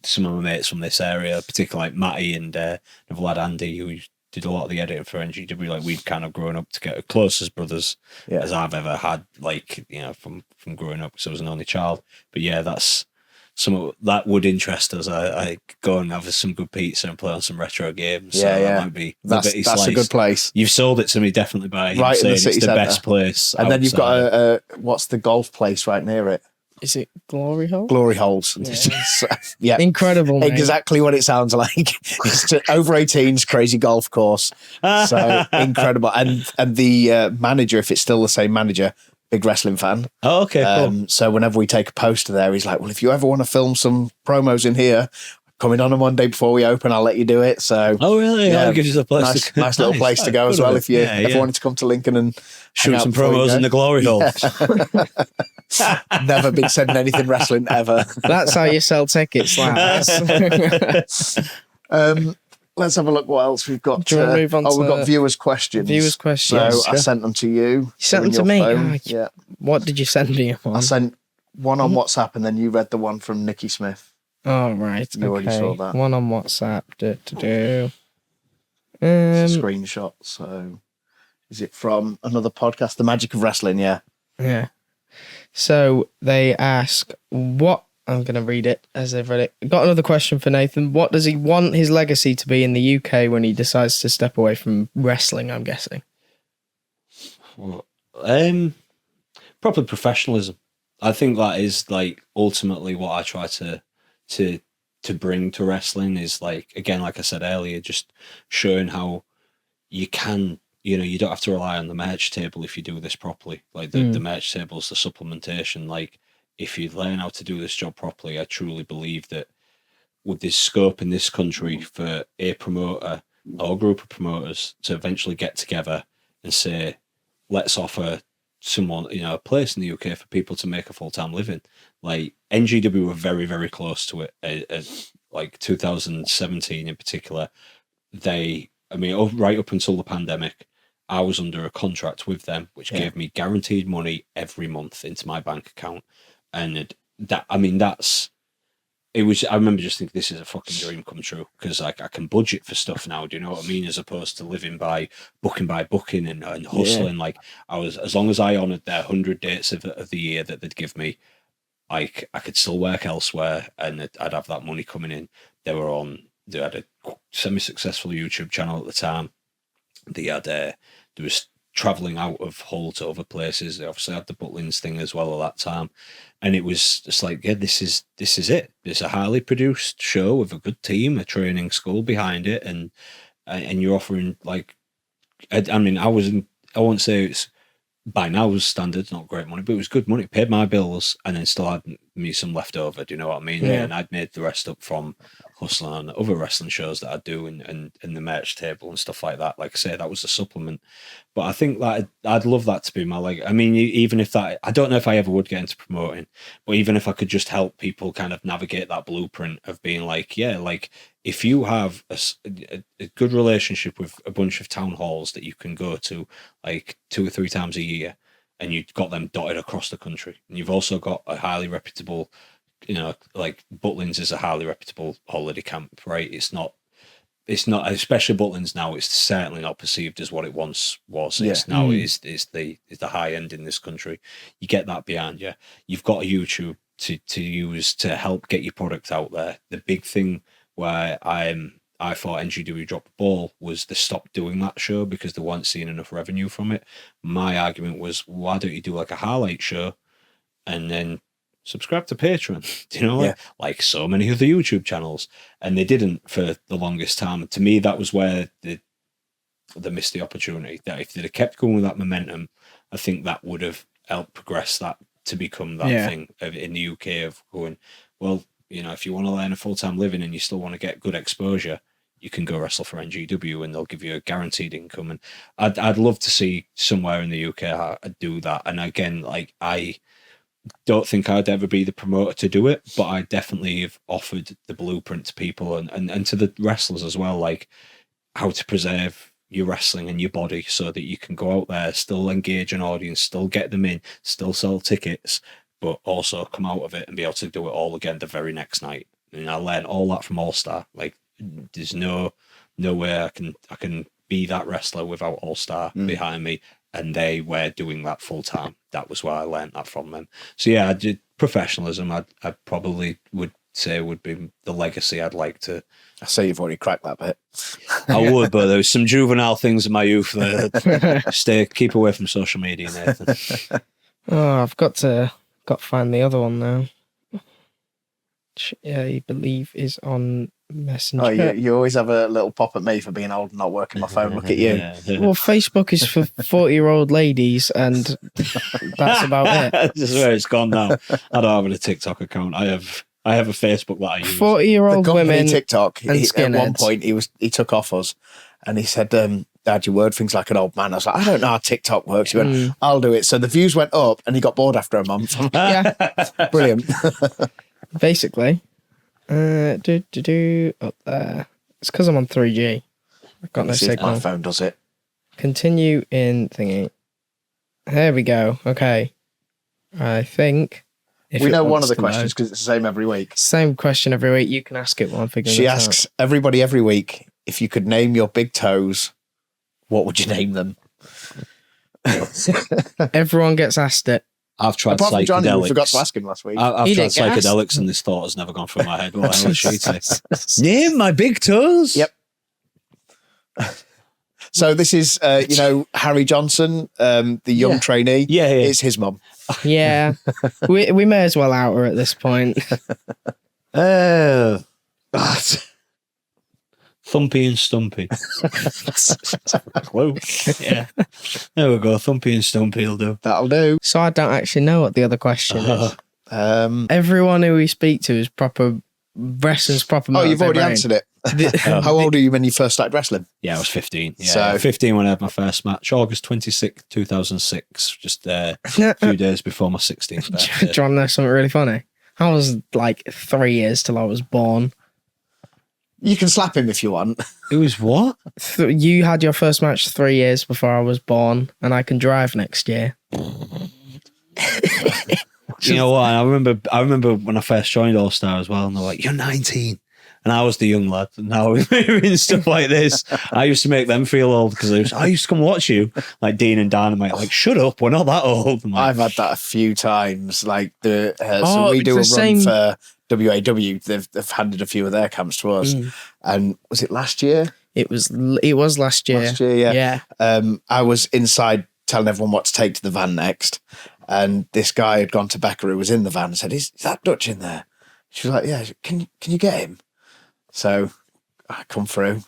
some of my mates from this area, particularly like Matty and the lad Andy, who did a lot of the editing for NGW. Like we've kind of grown up to get as close as brothers Yeah. as I've ever had. Like from growing up, because I was an only child. But yeah, that's some that would interest us. I go and have some good pizza and play on some retro games. Yeah, so yeah. That might be That's Liberty a Slice. good place. You've sold it to me definitely by Right in saying the city it's the centre. best place. And then you've got outside. what's the golf place right near it? Is it Glory Hole? Glory Holes. Yeah. Incredible, mate. Exactly what it sounds like. It's over 18s crazy golf course. So incredible. And the manager, if it's still the same manager, big wrestling fan. Oh, okay, cool. So whenever we take a poster there, he's like, well, if you ever want to film some promos in here, coming on a Monday before we open, I'll let you do it. So Oh, really? yeah, Yeah, gives you a place nice little place to go as Good well of if you it. ever wanted to come to Lincoln and hang shoot out some before you promos go. in the glory hole. Never been sending anything wrestling ever. That's how you sell tickets. Let's have a look what else we've got. Do you want to move on we've to got viewers' questions. viewers' questions? So I sent them to you. You sent They're them in to your me? phone. Ah, Yeah. What did you send me? I sent one on WhatsApp and then you read the one from Nikki Smith. Oh, right. You already okay. saw that. One on WhatsApp. It's a screenshot. So is it from another podcast, The Magic of Wrestling? Yeah. Yeah. So they ask, what? I'm going to read it as they've read it. Got another question for Nathan. What does he want his legacy to be in the UK when he decides to step away from wrestling, I'm guessing? Probably professionalism. I think that is like ultimately what I try to bring to wrestling is like, again, like I said earlier, just showing how you can, you don't have to rely on the merch table if you do this properly. Like the merch table is the supplementation. Like if you learn how to do this job properly, I truly believe that with this scope in this country for a promoter or a group of promoters to eventually get together and say, let's offer someone, a place in the UK for people to make a full-time living. Like NGW were very, very close to it. Like 2017 in particular, right up until the pandemic, I was under a contract with them, which gave me guaranteed money every month into my bank account. And I remember just thinking, this is a fucking dream come true, because like I can budget for stuff now. Do you know what I mean? As opposed to living by booking and hustling. Like as long as I honoured their 100 dates of the year that they'd give me, like I could still work elsewhere and I'd have that money coming in. They had a semi-successful YouTube channel at the time. There was travelling out of Hull to other places. They obviously had the Butlins thing as well at that time. And it was just like, this is it. It's a highly produced show with a good team, a training school behind it, and you're offering like, I won't say it's by now's standards not great money, but it was good money. It paid my bills and then still had me some left over. Do you know what I mean? Yeah. And I'd made the rest up from hustling on other wrestling shows that I do and the merch table and stuff like that. Like I say, that was a supplement. But I think that I'd love that to be my leg. I mean, even if that, I don't know if I ever would get into promoting, but even if I could just help people kind of navigate that blueprint of being like, like if you have a good relationship with a bunch of town halls that you can go to like 2 or 3 times a year, and you've got them dotted across the country, and you've also got a highly reputable, like Butlins is a highly reputable holiday camp, right? It's not, especially Butlins now, it's certainly not perceived as what it once was. Yeah. It's now is the high end in this country. You get that behind you. You've got a YouTube to use to help get your product out there. The big thing where I thought NGW dropped the ball was they stopped doing that show because they weren't seeing enough revenue from it. My argument was, why don't you do like a highlight show and then subscribe to Patreon? Like so many other YouTube channels. And they didn't for the longest time. To me, that was where they missed the opportunity. That if they'd have kept going with that momentum, I think that would have helped progress that to become that thing in the UK of going, well, if you want to earn a full-time living and you still want to get good exposure, you can go wrestle for NGW and they'll give you a guaranteed income. And I'd love to see somewhere in the UK do that. And again, like I don't think I'd ever be the promoter to do it, but I definitely have offered the blueprint to people and to the wrestlers as well, like how to preserve your wrestling and your body so that you can go out there, still engage an audience, still get them in, still sell tickets, but also come out of it and be able to do it all again the very next night. And I learned all that from All Star. Like, there's no way I can be that wrestler without All Star behind me, and they were doing that full time. That was where I learned that from them. So yeah, I did professionalism. I probably would say would be the legacy I'd like to. I say you've already cracked that bit. I would, but there was some juvenile things in my youth that keep away from social media, Nathan. Oh, I've got to find the other one now. Which I believe is on Messenger. Oh, you always have a little pop at me for being old and not working my phone. Look at you. Well, Facebook is for 40-year-old ladies, and that's about it. This is where it's gone now. I don't have a TikTok account. I have a Facebook that I use. 40-year-old women. TikTok. And At one point, he took off us, and he said, "Dad, you word things like an old man." I was like, "I don't know how TikTok works." He went, "I'll do it." So the views went up, and he got bored after a month. Yeah, Brilliant. Basically, up there. It's because I'm on 3G. I've got no signal. My phone does it. Continue in thingy. There we go. Okay, I think. We know one of the questions because it's the same every week. Same question every week. You can ask it while I'm figuring She this asks everybody every week, if you could name your big toes, what would you name them? out. Everyone gets asked it. I've tried Apart from Johnny, we psychedelics. forgot to ask him last week. I've He tried didn't get asked. psychedelics, and this thought has never gone through my head. What the hell is she say? Name my big toes. Yep. So this is, Harry Johnson, the young trainee. Yeah. It's his mum. Yeah, we may as well out her at this point. Oh, God. Thumpy and Stumpy. Clue. Yeah. There we go. Thumpy and Stumpy will do. That'll do. So I don't actually know what the other question is. Everyone who we speak to is proper wrestling's proper. Oh, you've already answered it. How old are you when you first started wrestling? Yeah, I was 15. Yeah, So- 15 when I had my first match, August 26th, 2006, just a few days before my 16th Do birthday. you want to know something really funny? I was like 3 years till I was born. You can slap him if you want. It was what? You had your first match 3 years before I was born, and I can drive next year. You know what? I remember when I first joined All Star as well, and they're like, "You're 19," and I was the young lad. And now we're doing stuff like this. I used to make them feel old because I used to come watch you, like Dean and Dynamite. Like, shut up, we're not that old. I'm like, I've had that a few times. Like so Oh, we do a it's run the same- for WAW. They've handed a few of their camps to us, and was it last year? It was last year. Last year, yeah. Yeah. I was inside telling everyone what to take to the van next, and this guy had gone to Becca who was in the van and said, "Is that Dutch in there?" She was like, "Yeah, can you get him?" So I come through.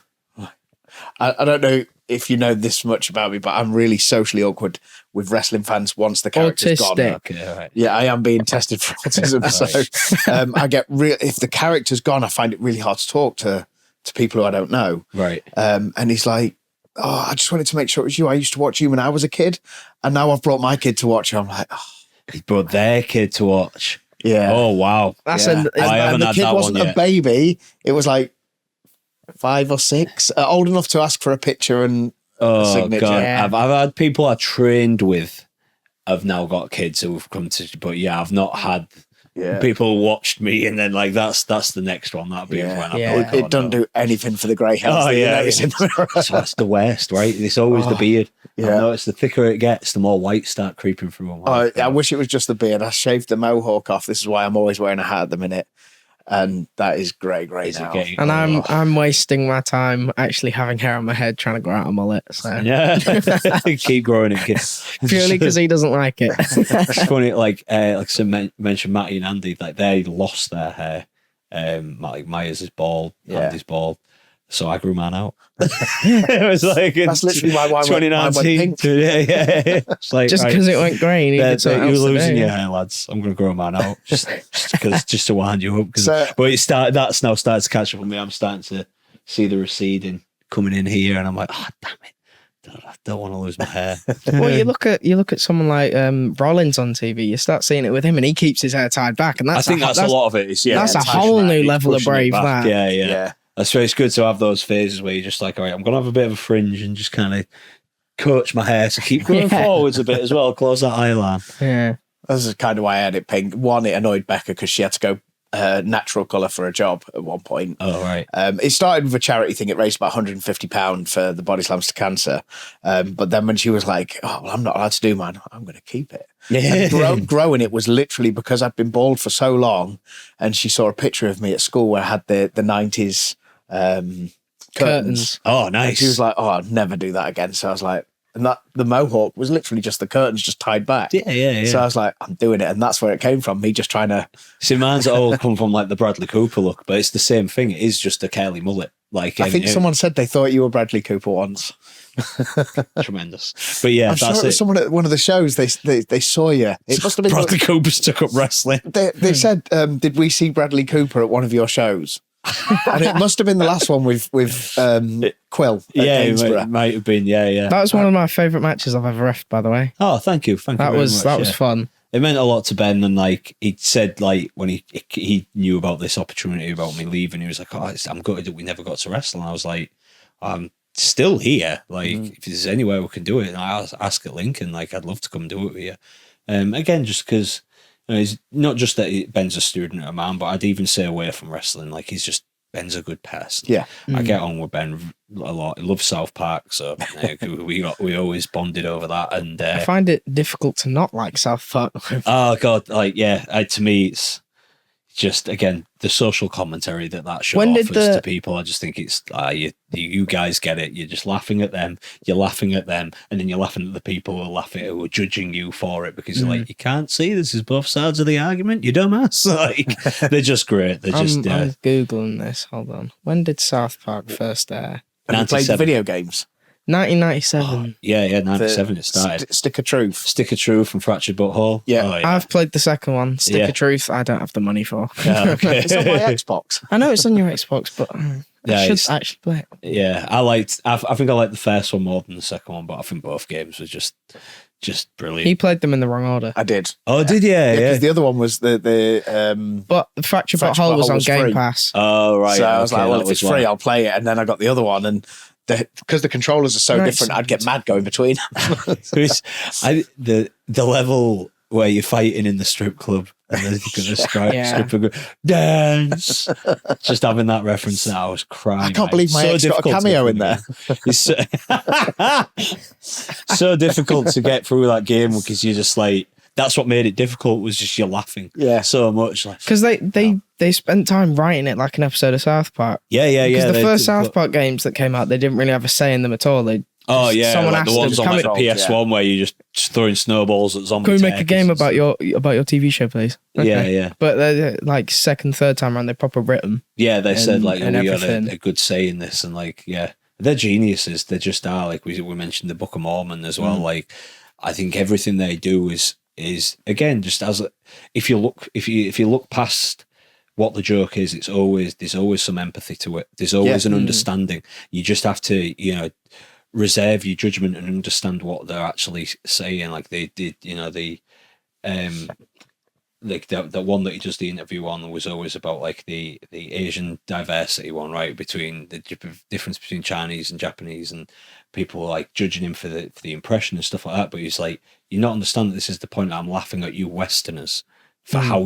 I don't know if you know this much about me, but I'm really socially awkward with wrestling fans once the character's gone. Autistic. okay, all right. Yeah, I am being tested for autism. So I get if the character's gone, I find it really hard to talk to people who I don't know. Right. And he's like, "Oh, I just wanted to make sure it was you. I used to watch you when I was a kid, and now I've brought my kid to watch you." I'm like, "Oh, He brought their kid to watch. yeah." Oh, wow. That's yeah. a, And, I haven't and the had kid that wasn't one a yet. baby. It was like 5 or 6, old enough to ask for a picture and a Oh, signature. God. Yeah. I've had people I trained with have now got kids who've come to, but yeah, I've not had Yeah. people watched me and then like that's the next one. That'd be Yeah. when I'm Yeah. like, It doesn't do anything for the grey hairs. Oh, that you yeah, notice in the mirror. So that's the worst, right? It's always the beard. yeah. I notice the thicker it gets, the more white start creeping through them. I wish it was just the beard. I shaved the mohawk off. This is why I'm always wearing a hat at the minute. And that is grey Is it now. getting- and oh. I'm wasting my time actually having hair on my head trying to grow out a mullet. So Yeah, keep growing it, kids. purely because he doesn't like it. It's funny, like some mentioned Matty and Andy, like they lost their hair. Like Myers is bald, Yeah. Andy's bald, so I grew mine out. It was like in That's literally why mine went 2019. pink. Yeah. It's like Just right, because it went grey, you needed something you're else to losing do. your hair, lads. I'm going to grow mine out just to wind you up. So- But that's now started to catch up with me. I'm starting to see the receding coming in here, and I'm like, oh damn it. I don't want to lose my hair. Well, you look at someone like Rollins on TV. You start seeing it with him, and he keeps his hair tied back, and I that's think that's a lot of it. It's, yeah, that's a it's whole pushing new that, level of pushing it brave. back. That Yeah. That's why it's good to have those phases where you're just like, all right, I'm going to have a bit of a fringe and just kind of coach my hair to keep going Yeah. forwards a bit as well, close that eye line. yeah. This is kind of why I had it pink. One, it annoyed Becca because she had to go natural colour for a job at one point. Oh, right. It started with a charity thing. It raised about £150 for the Body Slams to Cancer. But then when she was like, "Oh, well, I'm not allowed to do mine," I'm going to keep it. And growing it was literally because I'd been bald for so long, and she saw a picture of me at school where I had the 90s curtains. Oh, And nice. she was like, "Oh, I'd never do that again." So I was like, and that the mohawk was literally just the curtains just tied back. yeah. So I was like, I'm doing it. And that's where it came from, me just trying to. See, mine's all come from like the Bradley Cooper look, but it's the same thing. It is just a curly mullet. Like I think someone said they thought you were Bradley Cooper once. tremendous. But yeah, I'm that's sure it. someone at one of the shows, they saw you. It must have been. Bradley Cooper stuck up wrestling. They said, "Did we see Bradley Cooper at one of your shows?" And it must have been the last one with Quill. At Yeah, Gainsborough. it might have been. Yeah. That was one of my favourite matches I've ever refed, by the way. Oh, thank you. Thank you. That very was much, was fun. It meant a lot to Ben, and like he said, like when he knew about this opportunity about me leaving, he was like, "Oh, I'm gutted that we never got to wrestle." And I was like, "I'm still here. Like, if there's any way we can do it, and I ask at Lincoln, like, I'd love to come do it with you." Again, just because it's not just that Ben's a student of mine, but I'd even say away from wrestling, like Ben's a good person. Yeah. I get on with Ben a lot. He loves South Park, so we always bonded over that. And I find it difficult to not like South Park. oh god, like yeah, to me it's just again the social commentary that show When did offers to people. I just think it's you guys get it. You're just laughing at them. You're laughing at them, and then you're laughing at the people who are laughing, who are judging you for it because you're like, you can't see this is both sides of the argument. You dumbass. Like they're just great. They're just I'm googling this. Hold on. When did South Park first air? Have you played the 97. video games? 1997. Yeah, 97 it started. Stick of Truth. Stick of Truth and Fractured Butthole. Yeah. Oh, I've played the second one. Stick of Truth, I don't have the money for. Yeah, okay. It's on my Xbox. I know it's on your Xbox, but Yeah, I should it's- actually play it. Yeah, I think I liked the first one more than the second one, but I think both games were just brilliant. He played them in the wrong order. I did. Oh, did you? Yeah. Because the other one was the But the Fracture Fracture Butthole was Butthole on was Game free. Pass. Oh, right. So I was okay, like, well, that if it's was free, why. I'll play it. And then I got the other one, and because the controllers are so Nice. different, I'd get mad going between. The level where you're fighting in the strip club and then you're going to Yeah. strip and go, dance. Just having that reference now, I was crying. I can't mate. believe my ex got a difficult to cameo get in there. through the game. It's so difficult to get through that game because you're just like, that's what made it difficult was just you're laughing so much. Like, Because they spent time writing it like an episode of South Park. yeah. Because the they first did- South Park games that came out, they didn't really have a say in them at all. Oh yeah, someone like the asked ones them, on like "Can the PS1 where you're just throwing snowballs at zombies. Can we make a game about your TV show, please? Yeah. But like second, third time around, they proper written. Yeah, they said like and we had everything. a good say in this, and like they're geniuses. They just are. Like we mentioned the Book of Mormon as well. Like I think everything they do is again just as if you look past what the joke is, there's always some empathy to it. There's always an understanding. You just have to reserve your judgment and understand what they're actually saying. Like they did, like the one that he does the interview on was always about like the Asian diversity one, right? Between the difference between Chinese and Japanese, and people like judging him for the impression and stuff like that. But he's like, you not understand that this is the point. I'm laughing at you Westerners for how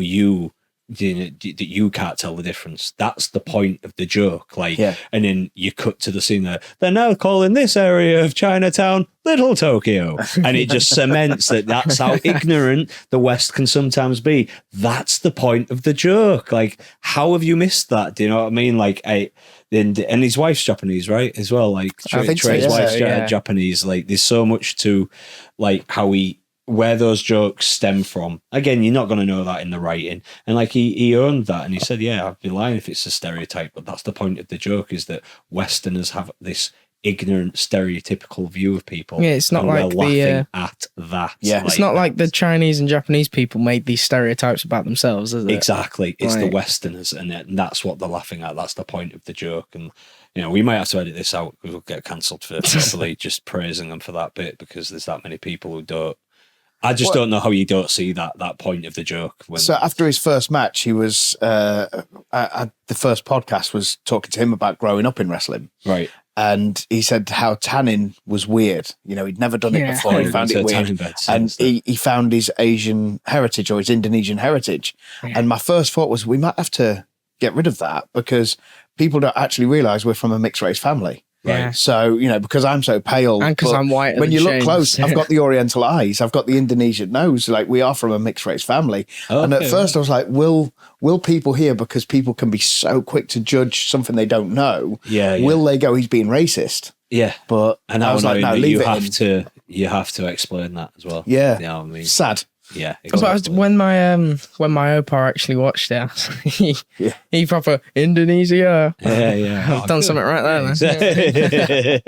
that you can't tell the difference. That's the point of the joke. Like, and then you cut to the scene there. They're now calling this area of Chinatown Little Tokyo, and it just cements that's how ignorant the West can sometimes be. That's the point of the joke. Like, how have you missed that? Do you know what I mean? Like, and his wife's Japanese, right? As well. Like, I think so, Trey's yeah. wife's Yeah. Japanese. Like, there's so much to like where those jokes stem from. Again, you're not going to know that in the writing. And like he owned that, and he said, yeah, I'd be lying if it's a stereotype, but that's the point of the joke, is that Westerners have this ignorant, stereotypical view of people. Yeah, it's not and like we're the, laughing at that. Yeah. It's not like the Chinese and Japanese people made these stereotypes about themselves, is it? Exactly. It's the Right. Westerners, and that's what they're laughing at. That's the point of the joke. And we might have to edit this out because we'll get cancelled for probably just praising them for that bit, because there's that many people who don't. I just don't know how you don't see that point of the joke. So after his first match, he was the first podcast was talking to him about growing up in wrestling, right. and he said how tanning was weird. He'd never done it before. He found it weird, and he found his Asian heritage or his Indonesian heritage. And my first thought was, we might have to get rid of that, because people don't actually realise we're from a mixed race family. Yeah. So, because I'm so pale. And because but I'm white. when you look close, I've got the Oriental eyes, I've got the Indonesian nose. Like, we are from a mixed race family. And at first I was like, will people here, because people can be so quick to judge something they don't know, will they go, he's being racist? Yeah. But and I was like, no, leave it in. You have to explain that as well. Yeah. You know what I mean? Sad. Yeah. But when my Opa actually watched it, he proper Indonesia. Yeah. I've done something right there.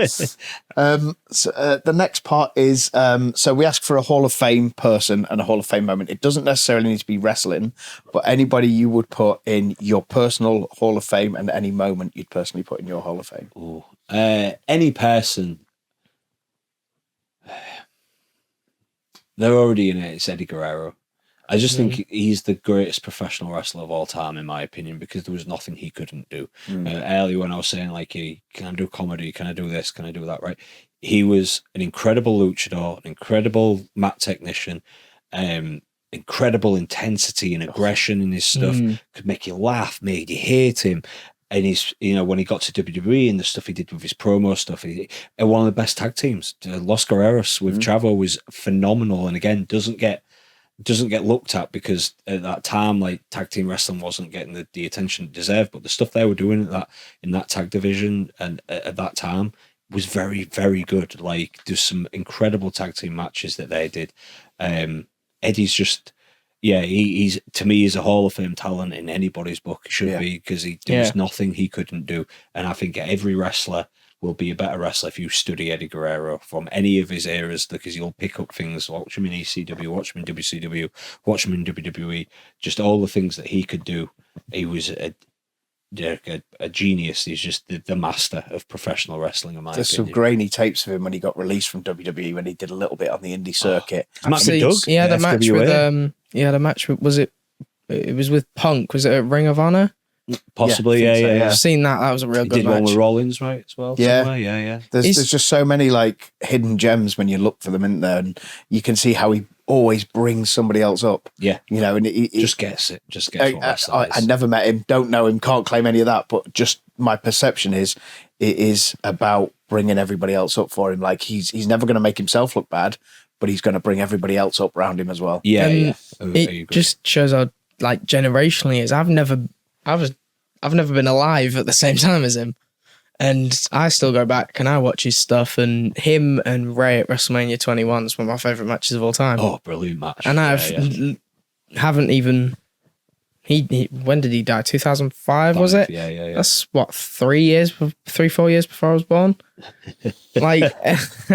So, the next part is, so we ask for a Hall of Fame person and a Hall of Fame moment. It doesn't necessarily need to be wrestling, but anybody you would put in your personal Hall of Fame, and any moment you'd personally put in your Hall of Fame. Ooh. Any person. They're already in it. It's Eddie Guerrero. I just think he's the greatest professional wrestler of all time, in my opinion, because there was nothing he couldn't do. Earlier, when I was saying, like, can I do comedy? Can I do this? Can I do that? Right? He was an incredible luchador, an incredible mat technician, incredible intensity and aggression in his stuff. Could make you laugh, made you hate him. And he's, when he got to WWE and the stuff he did with his promo stuff, one of the best tag teams. Los Guerreros with Chavo was phenomenal, and again doesn't get looked at, because at that time, like, tag team wrestling wasn't getting the attention it deserved. But the stuff they were doing in that tag division and at that time was very, very good. Like, there's some incredible tag team matches that they did. Eddie's just. Yeah, he's to me, he's a Hall of Fame talent in anybody's book. He should be, because there was nothing he couldn't do. And I think every wrestler will be a better wrestler if you study Eddie Guerrero from any of his eras, because you'll pick up things. Watch him in ECW, watch him in WCW, watch him in WWE. Just all the things that he could do. He was a genius. He's just the master of professional wrestling, in my There's opinion. some grainy tapes of him when he got released from WWE when he did a little bit on the indie circuit. Matt McDoug. He had a match with FWA. he had a match with, was it was with Punk, was it at Ring of Honor? Possibly, Yeah, I think so, yeah. yeah. I've seen that was a real He good did one match. with Rollins, right, as well? Yeah. somewhere? Yeah. There's just so many like hidden gems when you look for them in there, and you can see how he always brings somebody else up. Yeah. You know, and he Just gets it. Just gets what wrestling I is. never met him, don't know him, can't claim any of that, but just my perception is it is about bringing everybody else up for him. Like he's never going to make himself look bad, but he's going to bring everybody else up around him as well. Yeah, And yeah. I agree. It just shows how like generationally is. I've never been alive at the same time as him, and I still go back and I watch his stuff. And him and Ray at WrestleMania 21 is one of my favorite matches of all time. Oh, brilliant match. and I haven't even. He when did he die? 2005 was it? Yeah. That's what 4 years before I was born. Like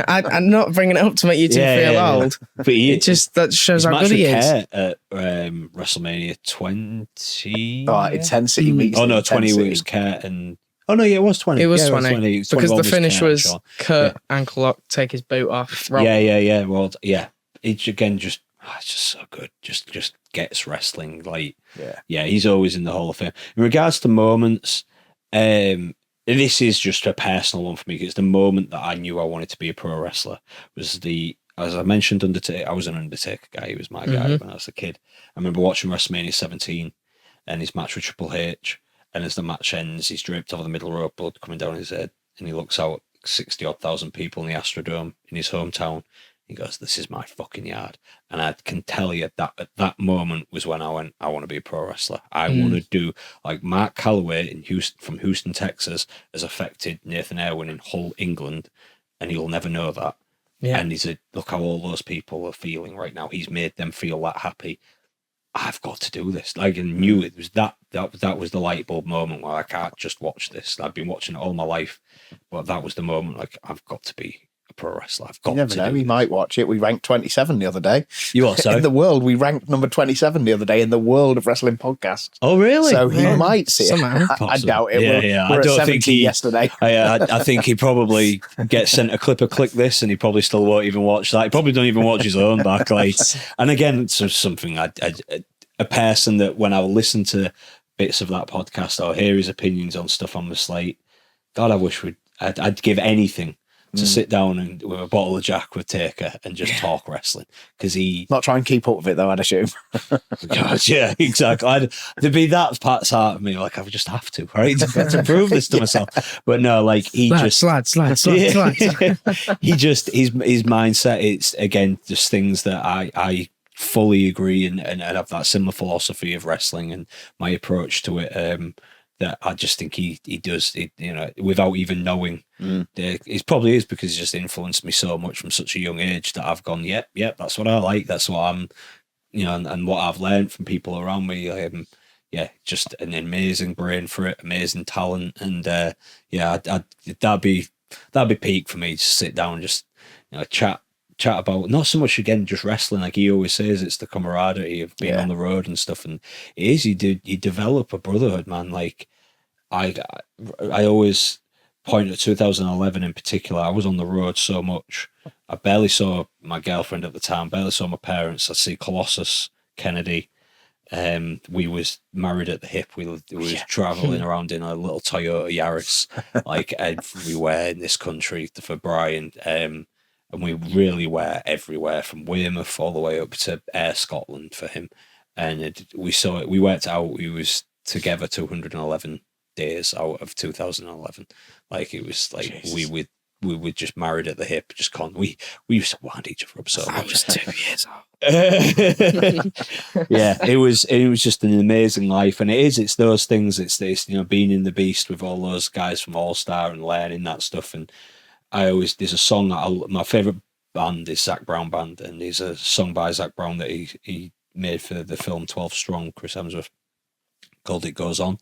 I'm not bringing it up to make you two feel old. But he, It just that shows his how match good he with is. Kerr at WrestleMania 20. Intensity meets Oh no, 20 intensity. was Kerr and. Oh no, yeah, it was 20. It was Yeah, 20 It's 20 because the almost finish Kerr and was Shawn. Kurt ankle lock, take his boot off. roll. Yeah. Well, yeah. It's again just it's just so good. Just gets wrestling like yeah. He's always in the Hall of Fame. In regards to moments, this is just a personal one for me. It's the moment that I knew I wanted to be a pro wrestler. Was as I mentioned, Undertaker. I was an Undertaker guy. He was my guy when I was a kid. I remember watching WrestleMania 17 and his match with Triple H. And as the match ends, he's draped over the middle rope, blood coming down his head, and he looks out 60-odd thousand people in the Astrodome in his hometown. He goes, "This is my fucking yard." And I can tell you that at that moment was when I went, I want to be a pro wrestler. I want to do like Mark Calloway in Houston, from Houston, Texas, has affected Nathan Irwin in Hull, England, and he'll never know that. Yeah. And he said, look how all those people are feeling right now. He's made them feel that happy. I've got to do this. Like, I knew it was that was the light bulb moment where I can't just watch this. I've been watching it all my life, but that was the moment. Like, I've got to be a pro wrestler. I've got You never to. know. He might watch it. We ranked 27 the other day. You also? In the world, we ranked number 27 the other day in the world of wrestling podcasts. Oh, really? So he Yeah. might see it. Somehow. I doubt it. Yeah. We're I at don't 70 think he. yesterday. I think he probably gets sent a clip of click this, and he probably still won't even watch that. He probably don't even watch his own back. Like, and again, it's something a person that when I listen to bits of that podcast or hear his opinions on stuff on the slate, God, I wish I'd give anything to sit down and with a bottle of Jack with Taker and just talk wrestling, because he Not try and keep up with it, though, I'd assume. God, yeah, exactly. There'd be that part's heart of me, like I would just have to, right, to prove this to myself. But no, like he Slide. he just his mindset. It's again just things that I fully agree and have that similar philosophy of wrestling and my approach to it. That I just think he does it, without even knowing. It probably is because he's just influenced me so much from such a young age that I've gone, yep, that's what I like. That's what I'm, and what I've learned from people around me. Just an amazing brain for it, amazing talent, and that'd be peak for me to sit down and just chat about, not so much again just wrestling, like he always says, it's the camaraderie of being on the road and stuff. And it is, you develop a brotherhood, man. Like I always point at 2011 in particular. I was on the road so much. I barely saw my girlfriend at the time, barely saw my parents. I see Colossus, Kennedy. We was married at the hip. We was traveling around in a little Toyota Yaris, like everywhere in this country for Brian. And we really were everywhere, from Weymouth all the way up to Air Scotland for him. And we saw it. We worked out. We was together 211 days out of 2011. Like it was like Jesus. we were just married at the hip. Just we used to wind each other up so much. I was 2 years old. Yeah, it was just an amazing life, and it's those things. It's this, being in the beast with all those guys from All Star and learning that stuff. And there's a song that my favorite band is Zac Brown Band, and there's a song by Zac Brown that he made for the film 12 Strong, Chris Hemsworth, called It Goes On.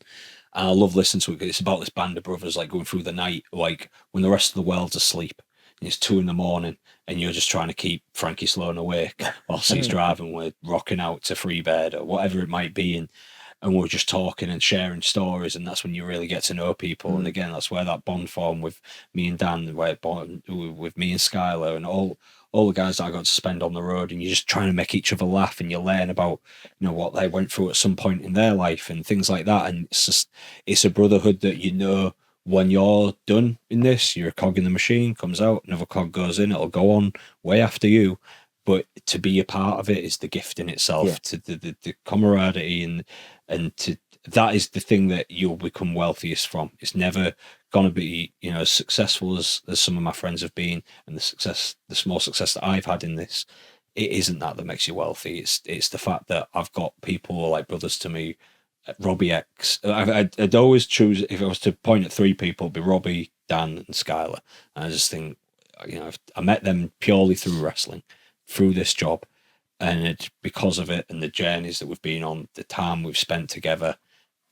And I love listening to it. It's about this band of brothers like going through the night, like when the rest of the world's asleep. And it's 2 a.m. and you're just trying to keep Frankie Sloan awake whilst he's driving. We're rocking out to Free Bed or whatever it might be, and we're just talking and sharing stories, and that's when you really get to know people. And again, that's where that bond formed with me and Dan, where it bond with me and Skylar and all the guys that I got to spend on the road. And you're just trying to make each other laugh, and you learn about what they went through at some point in their life and things like that. And it's a brotherhood that when you're done in this, you're a cog in the machine, comes out, another cog goes in, it'll go on way after you. But to be a part of it is the gift in itself, to the camaraderie and to that is the thing that you'll become wealthiest from. It's never gonna be as successful as some of my friends have been, and the small success that I've had in this. It isn't that makes you wealthy. It's the fact that I've got people like brothers to me. Robbie X. I'd always choose, if I was to point at 3 people, it'd be Robbie, Dan, and Skylar. And I just think, I met them purely through wrestling, through this job, and it's because of it and the journeys that we've been on, the time we've spent together,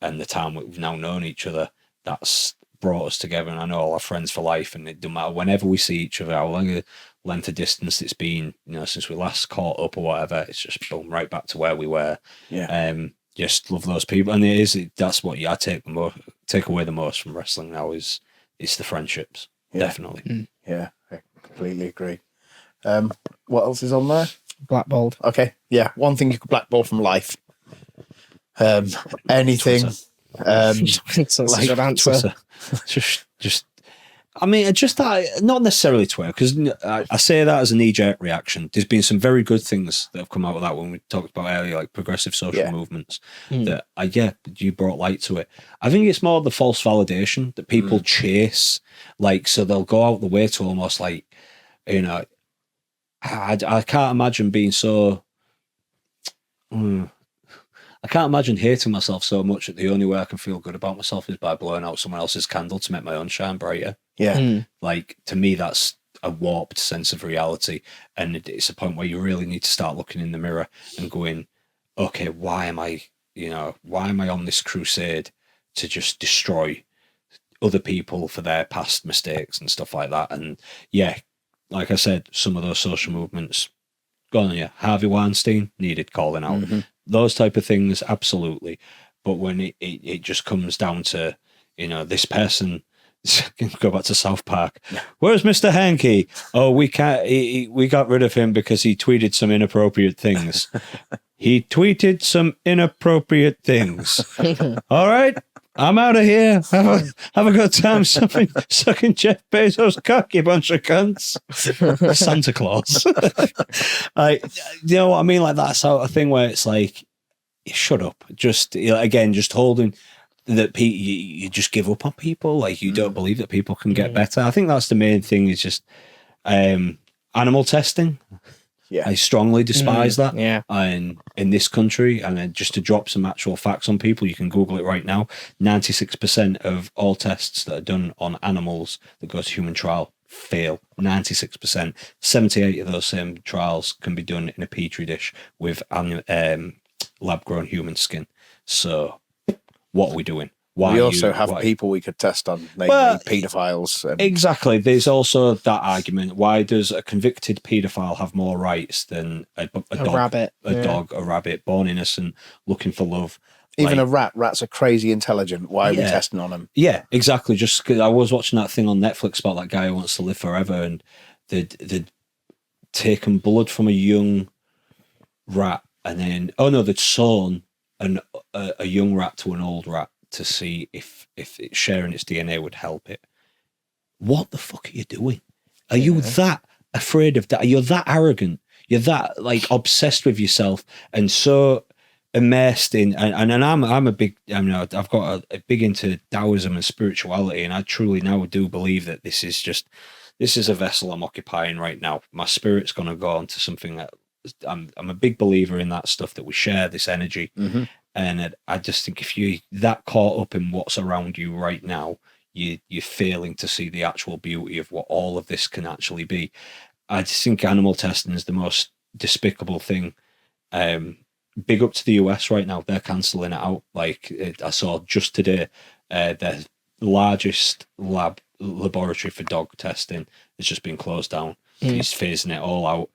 and the time we've now known each other. That's brought us together, and I know all our friends for life. And it doesn't matter whenever we see each other, how long a length of distance it's been, since we last caught up or whatever. It's just boom, right back to where we were. Yeah. Just love those people, and that's what I take away the most from wrestling now is the friendships. Definitely. Yeah, I completely agree. What else is on there? Blackballed. Okay, yeah, one thing you could blackball from life. Anything. That's a good answer. Just. I mean, just that, not necessarily Twitter, because I say that as a knee-jerk reaction. There's been some very good things that have come out of that when we talked about earlier, like progressive social movements, that, you brought light to it. I think it's more the false validation that people chase, so they'll go out the way to almost I can't imagine being so... I can't imagine hating myself so much that the only way I can feel good about myself is by blowing out someone else's candle to make my own shine brighter. Yeah. To me, that's a warped sense of reality. And it's a point where you really need to start looking in the mirror and going, okay, why am I on this crusade to just destroy other people for their past mistakes and stuff like that? And like I said, some of those social movements, go on, Harvey Weinstein needed calling out. Those type of things, absolutely. But when it just comes down to, this person, go back to South Park. Where's Mr. Hankey? Oh, we can't. We got rid of him because he tweeted some inappropriate things. He tweeted some inappropriate things. All right, I'm out of here. Have a good time sucking Jeff Bezos' cock, you bunch of cunts. Santa Claus. You know what I mean? Like that sort of thing where it's like, shut up. Just just holding that you just give up on people. Like you don't believe that people can get better. I think that's the main thing. Is just animal testing. Yeah, I strongly despise that. Yeah, and in this country, and then just to drop some actual facts on people, you can Google it right now. 96% of all tests that are done on animals that go to human trial fail. 96%. 78 of those same trials can be done in a petri dish with lab-grown human skin. So, what are we doing? We also have people we could test on, namely paedophiles. Exactly. There's also that argument. Why does a convicted paedophile have more rights than a dog, rabbit, a rabbit, born innocent, looking for love? Even a rat. Rats are crazy intelligent. Why are we testing on them? Yeah, exactly. Just because I was watching that thing on Netflix about that guy who wants to live forever, and they'd taken blood from a young rat, and then they'd sewn a young rat to an old rat to see if sharing its DNA would help it. What the fuck are you doing? Are you that afraid of that? You're that arrogant. You're that obsessed with yourself and so immersed in. And I'm a big. I've got a big into Taoism and spirituality, and I truly now do believe that this is a vessel I'm occupying right now. My spirit's going to go on to something that I'm a big believer in, that stuff that we share, this energy. And I just think if you're that caught up in what's around you right now, you're failing to see the actual beauty of what all of this can actually be. I just think animal testing is the most despicable thing big up to the US right now. They're cancelling it out. Like I saw just today, their largest laboratory for dog testing has just been closed down. He's phasing it all out.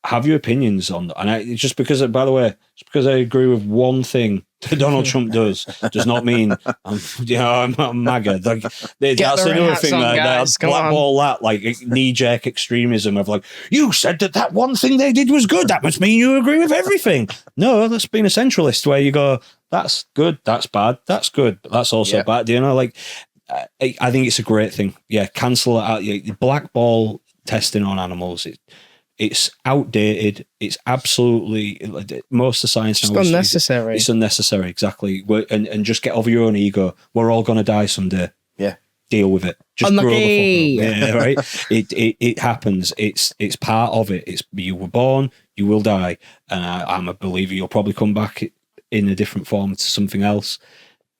Have your opinions on that? And just because, by the way, just because I agree with one thing that Donald Trump does not mean I'm MAGA. Like, that's another thing. Blackball that, like knee-jerk extremism of like, you said that one thing they did was good. That must mean you agree with everything. No, that's being a centralist where you go, that's good, that's bad, that's good, but that's also bad. Do you know, like, I think it's a great thing. Yeah, cancel it out. Blackball testing on animals. It's outdated. It's absolutely, most of the science now is unnecessary. It's unnecessary, exactly. And just get over your own ego. We're all going to die someday. Yeah. Deal with it. Just grow the fuck up. Yeah, right? It happens. It's part of it. You were born, you will die. And I'm a believer you'll probably come back in a different form to something else.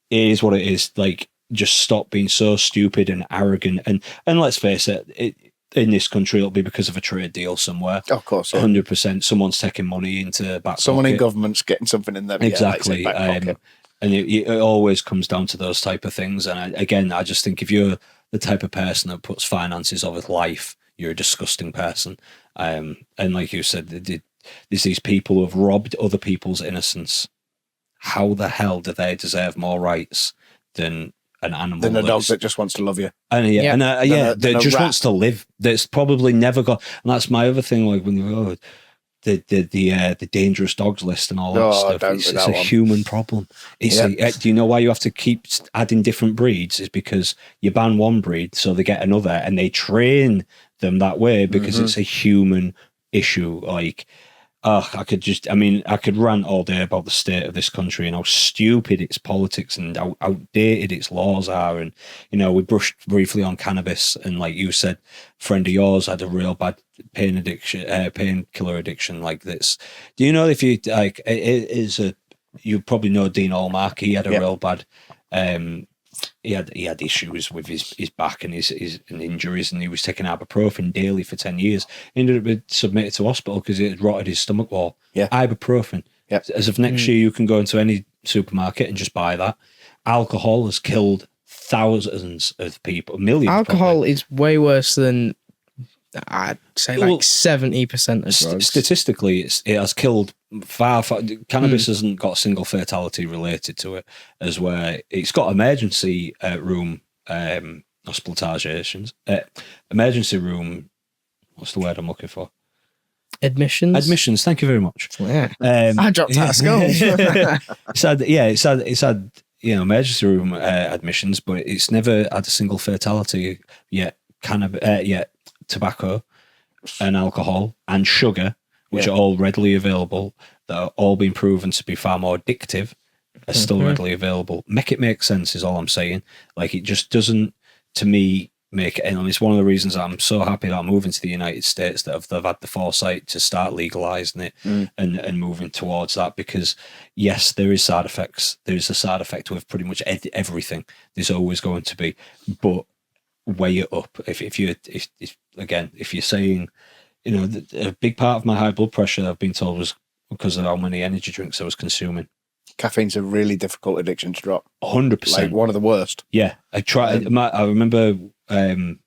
It is what it is. Like, just stop being so stupid and arrogant. And let's face it, in this country, it'll be because of a trade deal somewhere. Of course, 100%. Someone's taking money into back someone pocket. in government's getting something in there. Exactly. Yeah, like back pocket. And it always comes down to those type of things. And I just think if you're the type of person that puts finances over life, you're a disgusting person. And like you said, there's these people who have robbed other people's innocence. How the hell do they deserve more rights than an animal? Than a dog that just wants to love you. And that just wants to live. That's probably never got. And that's my other thing. Like when you go, the dangerous dogs list and all that stuff. It's a human problem. Do you know why you have to keep adding different breeds? Is because you ban one breed, so they get another, and they train them that way because it's a human issue. Like, I could rant all day about the state of this country and how stupid its politics and how outdated its laws are. And, we brushed briefly on cannabis, and like you said, a friend of yours had a real bad painkiller addiction like this. Do you know if you, like, you probably know Dean Allmark, he had a real bad, he had issues with his back and his injuries, and he was taking ibuprofen daily for 10 years. He ended up being submitted to hospital because it had rotted his stomach wall. Yeah. Ibuprofen. Yep. As of next year, you can go into any supermarket and just buy that. Alcohol has killed thousands of people, millions. Alcohol probably. Is way worse than, I'd say, like 70% of drugs. Statistically, it has killed far. Cannabis hasn't got a single fatality related to it, as where it's got emergency room hospitalizations. Emergency room, what's the word I'm looking for? Admissions. Thank you very much. Yeah. I dropped out of school. It's had emergency room admissions, but it's never had a single fatality yet. Yet tobacco and alcohol and sugar, which are all readily available, that are all been proven to be far more addictive, are still readily available. Make it make sense is all I'm saying. Like, it just doesn't, to me, make it. And it's one of the reasons I'm so happy that I'm moving to the United States, that they've had the foresight to start legalizing it and moving towards that, because yes, there is side effects. There is a side effect with pretty much everything. There's always going to be, but weigh it up. If you're saying, a big part of my high blood pressure, I've been told, was because of how many energy drinks I was consuming. Caffeine's a really difficult addiction to drop. 100%. Like one of the worst. Yeah, I tried. I remember my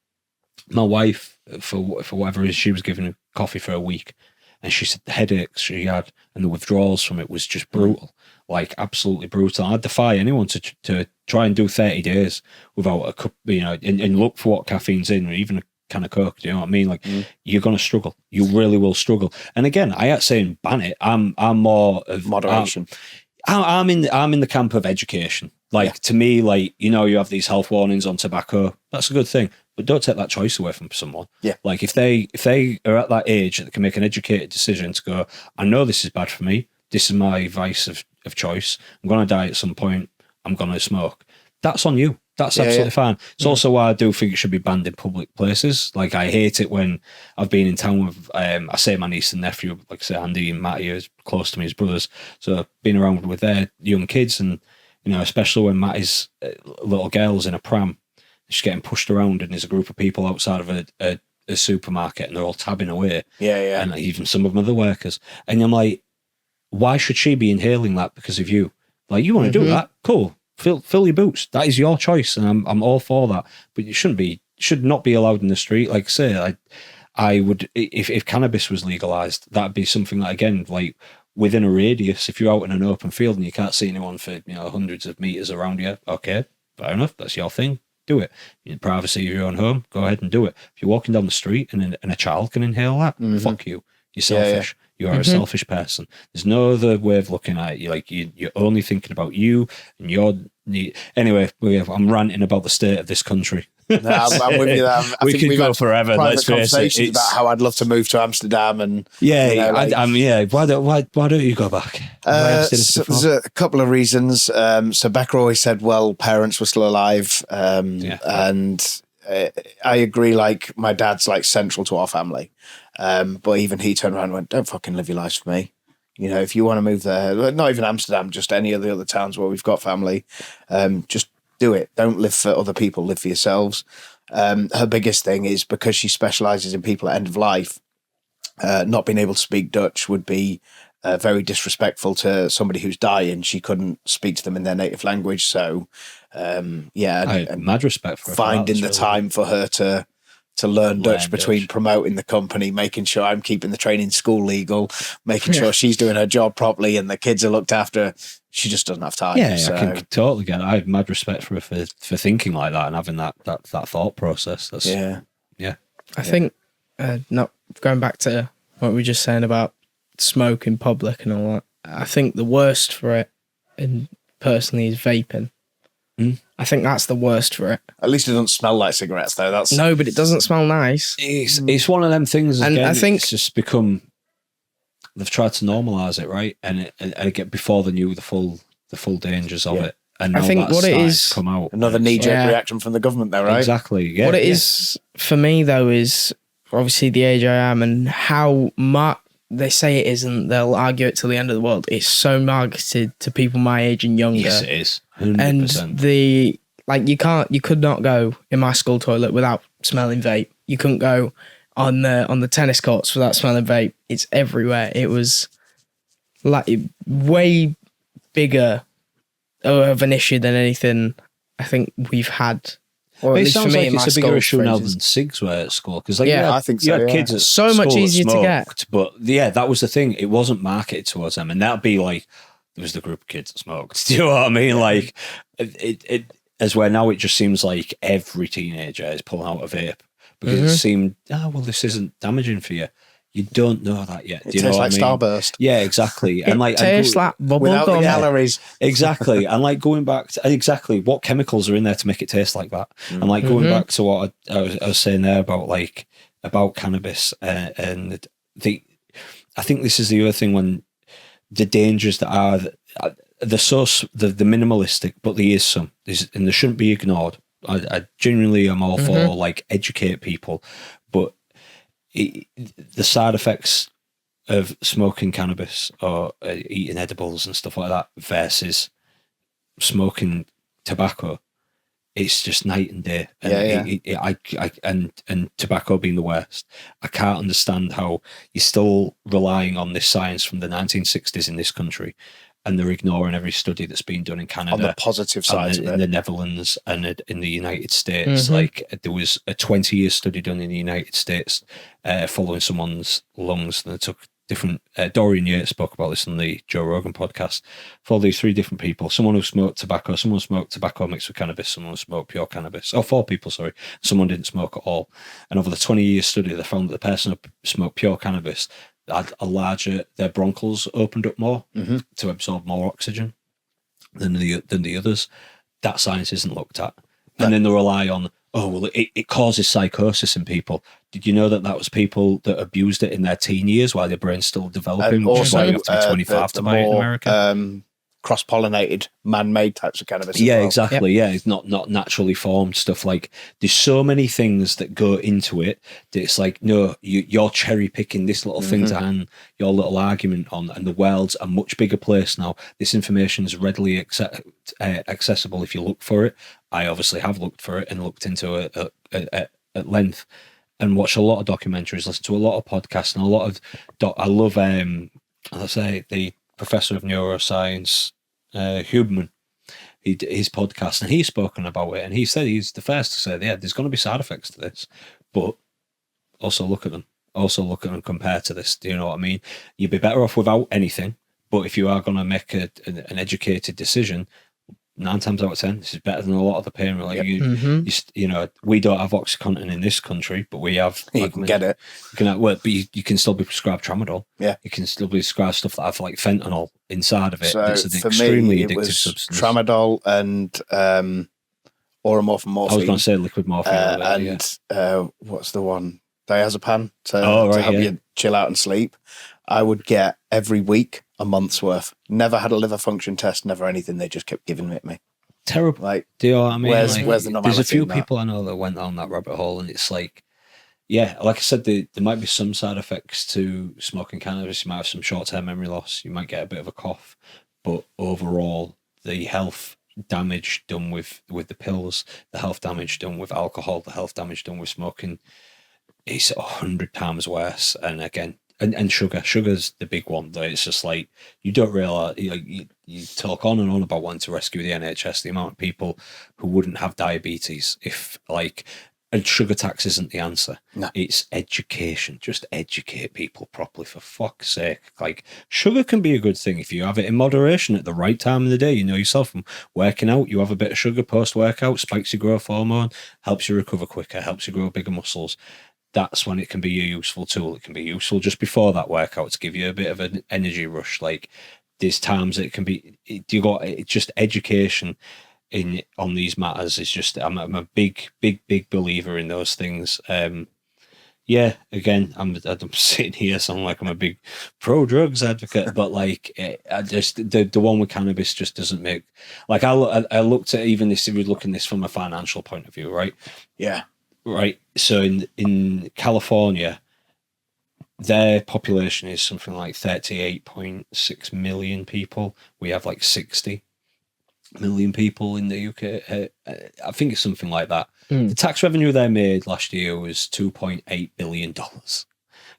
wife, for whatever reason, she was giving her coffee for a week, and she said the headaches she had and the withdrawals from it was just brutal, like absolutely brutal. I defy anyone to try and do 30 days without a cup, and look for what caffeine's in, or even a can of Coke. Do you know what I mean? Like, you're going to struggle. You really will struggle. And again, I ain't saying ban it. I'm more of moderation. I'm in the camp of education. Like, to me, like, you have these health warnings on tobacco. That's a good thing, but don't take that choice away from someone. Yeah. Like, if they are at that age that they can make an educated decision to go, I know this is bad for me. This is my vice of choice. I'm going to die at some point. I'm going to smoke. That's on you. That's absolutely fine. It's also why I do think it should be banned in public places. Like, I hate it when I've been in town with, I say my niece and nephew, like I say, Andy and Matty are close to me as brothers. So I've been around with their young kids, and, especially when Matty's little girl's in a pram, she's getting pushed around, and there's a group of people outside of a supermarket, and they're all tabbing away. Yeah. And even some of them are the workers. And I'm like, why should she be inhaling that because of you? Like, you want to do that? Cool. Fill your boots. That is your choice, and I'm all for that. But it should not be allowed in the street. Like I say, I would, if cannabis was legalized, that'd be something that, again, like within a radius, if you're out in an open field and you can't see anyone for, you know, hundreds of meters around you, okay, fair enough, that's your thing, do it. In the privacy of your own home, go ahead and do it. If you're walking down the street and a child can inhale that, fuck you. You're selfish. You are a selfish person. There's no other way of looking at it. You're only thinking about you and your need. Anyway, I'm ranting about the state of this country. No, I'm with you there. I We think could we've go had forever. private Let's face it. conversations about how I'd love to move to Amsterdam and Yeah, like- Why don't you go back? so there's a couple of reasons. So Becca always said, well, parents were still alive. And I agree, like, my dad's like central to our family. But even he turned around and went, don't fucking live your life for me. You know, if you want to move there, not even Amsterdam, just any of the other towns where we've got family, just do it. Don't live for other people, live for yourselves. Her biggest thing is because she specialises in people at end of life, not being able to speak Dutch would be very disrespectful to somebody who's dying. She couldn't speak to them in their native language. So, I have mad respect for her. finding the time for her to learn Dutch between Dutch. promoting the company, making sure I'm keeping the training school legal, making sure she's doing her job properly and the kids are looked after. She just doesn't have time. Yeah, so. I can totally get it. I have mad respect for her for thinking like that and having that thought process. That's, Yeah. I think, not going back to what we were just saying about smoke in public and all that, I think the worst for it, and personally, is vaping. I think that's the worst for it. At least it doesn't smell like cigarettes, though. That's No, but it doesn't smell nice. It's one of them things. And Again, I think- it's just become. They've tried to normalise it, right? And again, before they knew the full dangers of Yeah. it, and I now think that's what it starting is- to come out. another knee-jerk Yeah. reaction from the government, though, right? Exactly. Yeah. What it is for me, though, is obviously the age I am and how they say it isn't. They'll argue it till the end of the world. It's so marketed to people my age and younger. Yes, it is. And 100%. you could not go in my school toilet without smelling vape. You couldn't go on the tennis courts without smelling vape. It's everywhere. It was like way bigger of an issue than anything I think we've had. Or at It least for sounds me, like in my it's a bigger school, issue for now ages. than cigs were at school. Because like, Yeah, I think you so, had yeah. kids at So much school that easier to get. smoked, but yeah, that was the thing. It wasn't marketed towards them, and that'd be like there was the group of kids that smoked. Do you know what I mean? Like it as where now it just seems like every teenager is pulling out a vape because it seemed well, this isn't damaging for you. You don't know that yet. It Do you know tastes what like I mean? Starburst. Yeah, exactly. And like Tastes like bubble Without the gum. calories. Exactly. And like going back to exactly what chemicals are in there to make it taste like that. And like going back to what I was saying there about cannabis and I think this is the other thing when the dangers that are the minimalistic, but there is some, and they shouldn't be ignored. I genuinely am all for like educate people, but the side effects of smoking cannabis or eating edibles and stuff like that versus smoking tobacco, it's just night and day. And and tobacco being the worst, I can't understand how you're still relying on this science from the 1960s in this country, and they're ignoring every study that's been done in Canada, On the positive side and of in it. the Netherlands and in the United States. Like there was a 20-year study done in the United States following someone's lungs, and they took different. Dorian Yates spoke about this on the Joe Rogan podcast. For these 3 different people, someone who smoked tobacco, someone who smoked tobacco mixed with cannabis, someone who smoked pure cannabis. 4 people, sorry. Someone didn't smoke at all. And over the 20-year study, they found that the person who smoked pure cannabis had a larger, their bronchioles opened up more to absorb more oxygen than the others. That science isn't looked at. And then they rely on, it causes psychosis in people. Did you know that was people that abused it in their teen years while their brain's still developing, which is why you have to be 25 to buy it in America? Cross-pollinated, man-made types of cannabis. as Yeah, well. exactly. Yeah, it's not naturally formed stuff. Like there's so many things that go into it that it's like, no, you're cherry picking this little thing to hang your little argument on, and the world's a much bigger place now. This information is readily accessible if you look for it. I obviously have looked for it and looked into it at length and watched a lot of documentaries, listened to a lot of podcasts and a lot of I love let's say professor of neuroscience, Huberman, his podcast, and he's spoken about it, and he said he's the first to say, yeah, there's going to be side effects to this, but also look at them. Also look at them compared to this. Do you know what I mean? You'd be better off without anything, but if you are going to make an educated decision, 9 times out of 10, this is better than a lot of the pain. Like you know, we don't have OxyContin in this country, but we have. You can get it. You can, well, but you can still be prescribed tramadol. Yeah, you can still be prescribed stuff that have like fentanyl inside of it. So it's an for extremely me, it addictive was substance. tramadol and morphine. I was going to say liquid morphine. And what's the one? Diazepam to help you chill out and sleep. I would get every week a month's worth. Never had a liver function test, never anything. They just kept giving it me. Terrible. Like, do you know what I mean? Where's the normality? There's a few in that? people I know that went down that rabbit hole, and it's like, yeah, like I said, there might be some side effects to smoking cannabis. You might have some short-term memory loss. You might get a bit of a cough, but overall, the health damage done with the pills, the health damage done with alcohol, the health damage done with smoking, is 100 times worse. And again, and sugar's the big one though. It's just like, you don't realize, you talk on and on about wanting to rescue the NHS, the amount of people who wouldn't have diabetes if and sugar tax isn't the answer. No. It's education. Just educate people properly, for fuck's sake. Like, sugar can be a good thing if you have it in moderation at the right time of the day. You know yourself, from working out, you have a bit of sugar post-workout, spikes your growth hormone, helps you recover quicker, helps you grow bigger muscles. That's when it can be a useful tool. It can be useful just before that workout to give you a bit of an energy rush. Like, there's times it can be, just education on these matters is just, I'm a big believer in those things. Yeah, again, I'm sitting here sounding like I'm a big pro drugs advocate, but like, I just the one with cannabis just doesn't make, like, I looked at even this, if we're looking this from a financial point of view, right? Yeah. Right. So in California, their population is something like 38.6 million people. We have like 60 million people in the UK. I think it's something like that. The tax revenue they made last year was $2.8 billion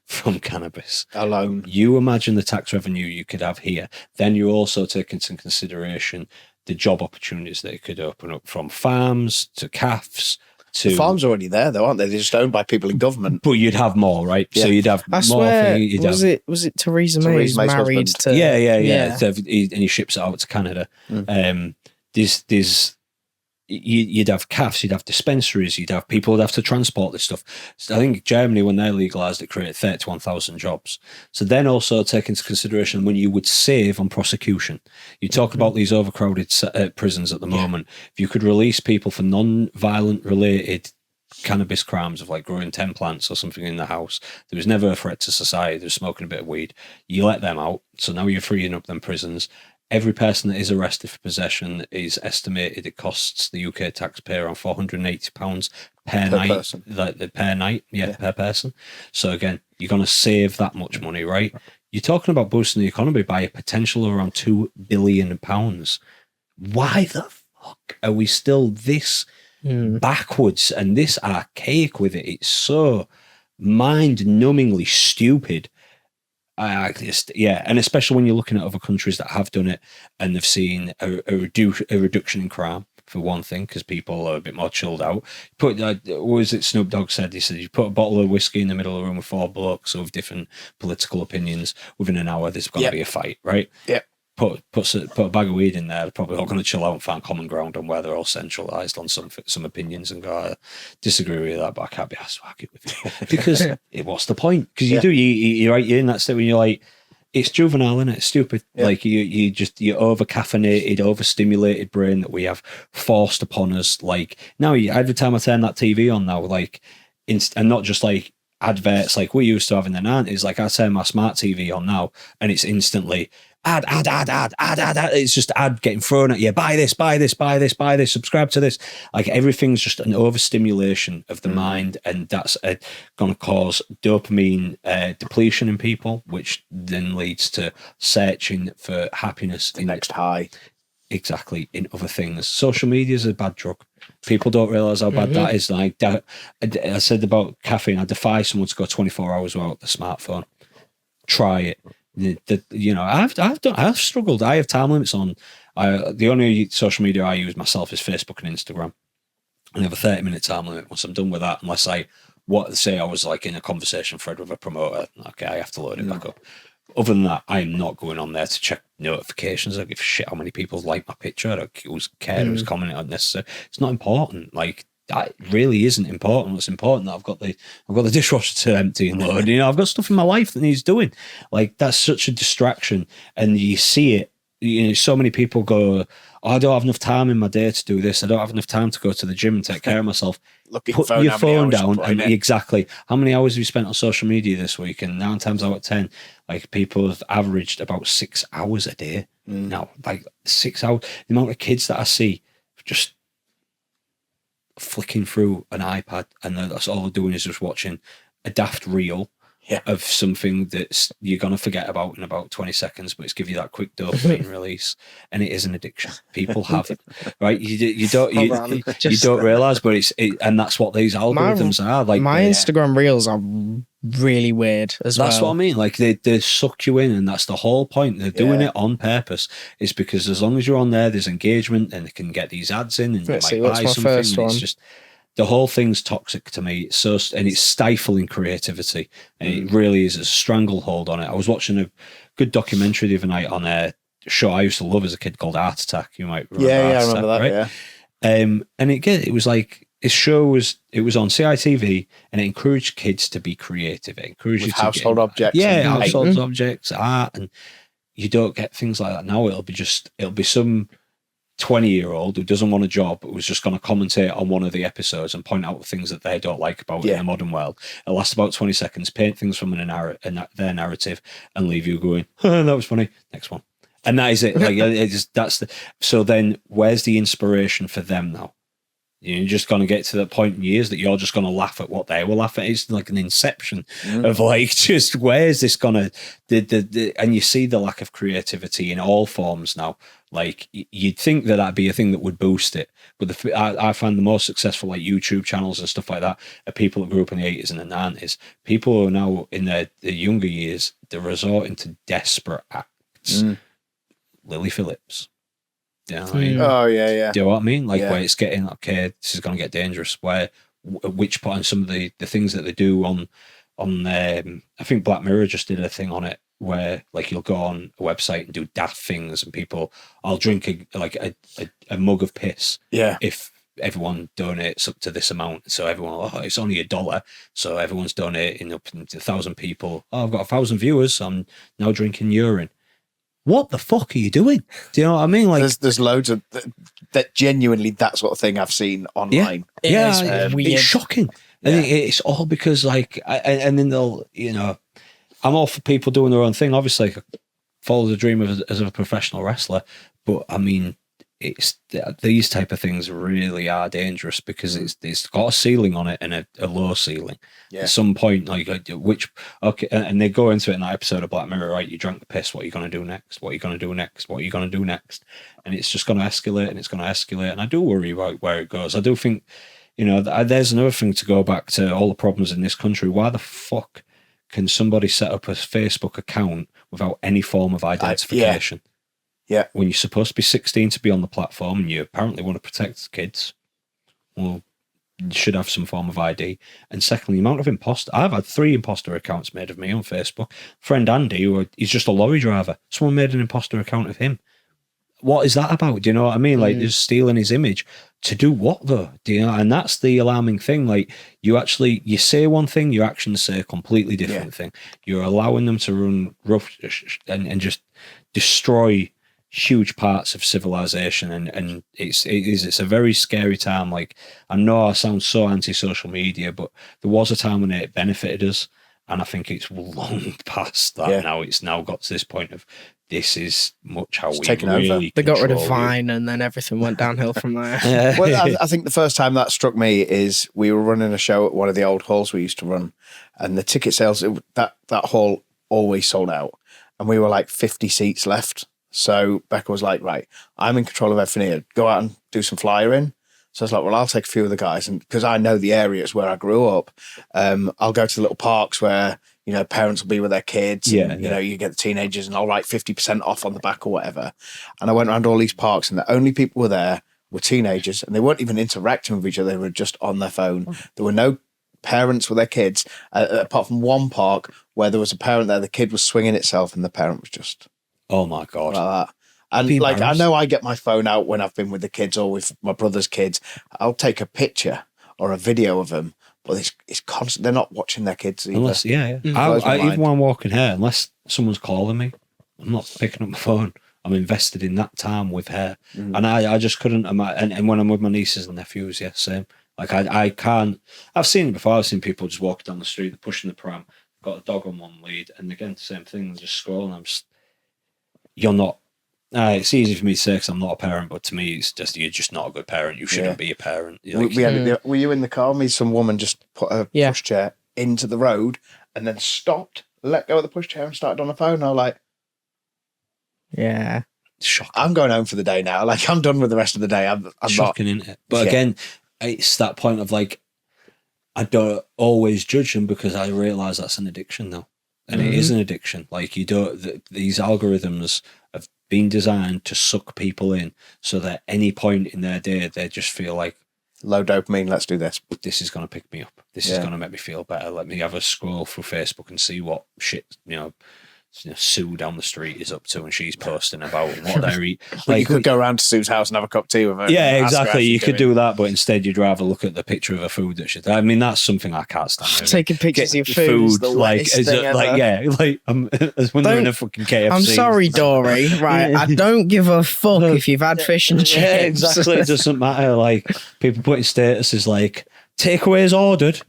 from cannabis alone. You imagine the tax revenue you could have here. Then you also take into consideration the job opportunities that it could open up, from farms to CAFs. The farms are already there, though, aren't they? They're just owned by people in government. But you'd have more, right? Yeah. So you'd have I more. Swear, was it Theresa May who's married to? Yeah. So and he ships it out to Canada. You'd have CAFs, you'd have dispensaries, you'd have people who'd have to transport this stuff. So I think Germany, when they legalised it, created 31,000 jobs. So then also take into consideration when you would save on prosecution. You talk about these overcrowded prisons at the moment. If you could release people for non-violent related cannabis crimes of like growing 10 plants or something in the house, there was never a threat to society, they're smoking a bit of weed, you let them out. So now you're freeing up them prisons. Every person that is arrested for possession is estimated, it costs the UK taxpayer around £480 per night. Person. Per night, per person. So again, you're going to save that much money, right? You're talking about boosting the economy by a potential of around £2 billion. Why the fuck are we still this backwards and this archaic with it? It's so mind-numbingly stupid. And especially when you're looking at other countries that have done it and they've seen a reduction in crime, for one thing, because people are a bit more chilled out. What was it Snoop Dogg said? He said, you put a bottle of whiskey in the middle of the room with 4 blokes with different political opinions, within an hour there's going to be a fight, right? Yeah. Put a bag of weed in there, they're probably all going to chill out and find common ground on where they're all centralised on some opinions and go, I disagree with that, but I can't be asked to argue with you. Because what's the point? Because you're in that state when you're like, it's juvenile, isn't it? It's stupid. Yeah. Like your over-caffeinated, overstimulated brain that we have forced upon us. Like, now every time I turn that TV on now, like, and not just like adverts like we used to have in the 90s, like I turn my smart TV on now and it's instantly ad. It's just ad getting thrown at you. Buy this, subscribe to this. Like, everything's just an overstimulation of the mind, and that's going to cause dopamine depletion in people, which then leads to searching for happiness. The next high. Exactly, in other things. Social media is a bad drug. People don't realise how bad that is. Like I said about caffeine, I defy someone to go 24 hours without the smartphone. Try it. I've struggled. I have time limits on. The only social media I use myself is Facebook and Instagram. I have a 30-minute time limit. Once I'm done with that, unless I was like in a conversation thread with a promoter, okay, I have to load it back up. Other than that, I am not going on there to check notifications. I don't give a shit how many people like my picture. I don't care who's commenting on this. It's not important. Like, that really isn't important. What's important that I've got the dishwasher to empty and load. I've got stuff in my life that needs doing. Like, that's such a distraction, and you see it. So many people go, "Oh, I don't have enough time in my day to do this. I don't have enough time to go to the gym and take care of myself." Put your phone down and exactly how many hours have you spent on social media this week? And 9 times out of 10, like, people have averaged about 6 hours a day now. Like, 6 hours. The amount of kids that I see just flicking through an iPad, and that's all they're doing is just watching a daft reel of something that you're going to forget about in about 20 seconds, but it's give you that quick dopamine release, and it is an addiction. People have it, right? You don't realize, but and that's what these algorithms are. Like, my Instagram reels are really weird as well. That's what I mean. Like, they suck you in, and that's the whole point. They're doing it on purpose. Is because as long as you're on there's engagement, and they can get these ads in, and you might buy something. And it's just, the whole thing's toxic to me. And it's stifling creativity. And it really is a stranglehold on it. I was watching a good documentary the other night on a show I used to love as a kid called Art Attack. You might remember I remember that, right? And it was like, this show was on CITV, and it encouraged kids to be creative. It encouraged you to household objects. Yeah, household objects, art, and you don't get things like that now. It'll be some 20-year-old who doesn't want a job, but was just going to commentate on one of the episodes and point out things that they don't like about it in the modern world. It'll last about 20 seconds, paint things from their narrative, and leave you going, "Oh, that was funny. Next one." And that is it. Like, so then where's the inspiration for them now? You're just going to get to that point in years that you're just going to laugh at what they will laugh at. It's like an inception of like, just where's this going to, and you see the lack of creativity in all forms now. Like, you'd think that that'd be a thing that would boost it. But I find the most successful, like, YouTube channels and stuff like that, are people that grew up in the 80s and the 90s. People who are now in their younger years, they're resorting to desperate acts. Lily Phillips. Yeah, you know what I mean? Oh yeah. Do you know what I mean? Like, where it's getting, okay, this is going to get dangerous. Where, at which point, some of the things that they do on I think Black Mirror just did a thing on it where, like, you'll go on a website and do daft things, and people, I'll drink a mug of piss if everyone donates up to this amount. So everyone, it's only $1, so everyone's donating up to 1,000 people. Oh, I've got 1,000 viewers, I'm now drinking urine. What the fuck are you doing? Do you know what I mean? Like, there's loads of that genuinely, that sort of thing I've seen online. It's shocking. And it's all because, like, and then they'll, I'm all for people doing their own thing. Obviously, I follow the dream as a professional wrestler, but I mean, it's these type of things really are dangerous because it's got a ceiling on it and a low ceiling. At some point, and they go into it in that episode of Black Mirror, right? You drank the piss. What are you going to do next? What are you going to do next? What are you going to do next? And it's just going to escalate, and it's going to escalate. And I do worry about where it goes. I do think, there's another thing to go back to all the problems in this country. Why the fuck can somebody set up a Facebook account without any form of identification? When you're supposed to be 16 to be on the platform, and you apparently want to protect kids, well, you should have some form of ID. And secondly, the amount of I've had 3 imposter accounts made of me on Facebook. Friend Andy, he's just a lorry driver. Someone made an imposter account of him. What is that about? Do you know what I mean? Like, just stealing his image. To do what, though? Do you know? And that's the alarming thing. Like, you say one thing, your actions say a completely different thing. You're allowing them to run rough and just destroy huge parts of civilization, and it's a very scary time. Like, I know I sound so anti-social media, but there was a time when it benefited us, and I think it's long past that now. It's now got to this point of, this is much how we really They got rid of Vine, and then everything went downhill from there. Well, I think the first time that struck me is we were running a show at one of the old halls we used to run, and the ticket sales, that hall always sold out, and we were like 50 seats left. So Becca was like, right, I'm in control of everything here. Go out and do some flyering. So I was like, well, I'll take a few of the guys. And because I know the areas where I grew up, I'll go to the little parks where, you know, parents will be with their kids. Yeah, and, you know, you get the teenagers and I'll write 50% off on the back or whatever. And I went around all these parks and the only people were there were teenagers, and they weren't even interacting with each other. They were just on their phone. There were no parents with their kids, apart from one park where there was a parent there. The kid was swinging itself and the parent was just Oh my God. like that. And like, I know I get my phone out when I've been with the kids or with my brother's kids. I'll take a picture or a video of them, but it's constant. They're not watching their kids either. Unless, yeah. Blows my Even mind. when I'm walking here, unless someone's calling me, I'm not picking up my phone. I'm invested in that time with her. And I just couldn't imagine. And when I'm with my nieces and nephews, yeah, same. Like, I can't. I've seen it before. I've seen people just walk down the street, they're pushing the pram, got a dog on one lead, and again, same thing, they're just scrolling. I'm just, you're not. It's easy for me to say because I'm not a parent, but to me, it's just, you're just not a good parent. You shouldn't be a parent. Like, Were you in the car? Me, some woman just put a pushchair into the road and then stopped, let go of the pushchair and started on the phone. I was like, Yeah. shocking. I'm going home for the day now. Like, I'm done with the rest of the day. I'm not. Shocking, isn't it? But again, it's that point of like, I don't always judge them because I realise that's an addiction now. And it is an addiction. Like, you don't, these algorithms have been designed to suck people in so that any point in their day, they just feel like, Low dopamine, let's do this. this is going to pick me up. This is going to make me feel better. Let me have a scroll through Facebook and see what shit, Sue down the street is up to and she's posting about and what they're eating. Like, you could go around to Sue's house and have a cup of tea with her. Yeah, and ask her how exactly. she's You could doing. do that, but instead you'd rather look at the picture of a food that she's. I mean, that's something I can't stand. Really. Taking pictures of your food is the like, worst is thing it, like, ever. yeah, like as when they're in a fucking KFC. I'm sorry, Dory. Right, I don't give a fuck if you've had fish and chips. Yeah, exactly. It doesn't matter. Like, people putting statuses like takeaways ordered.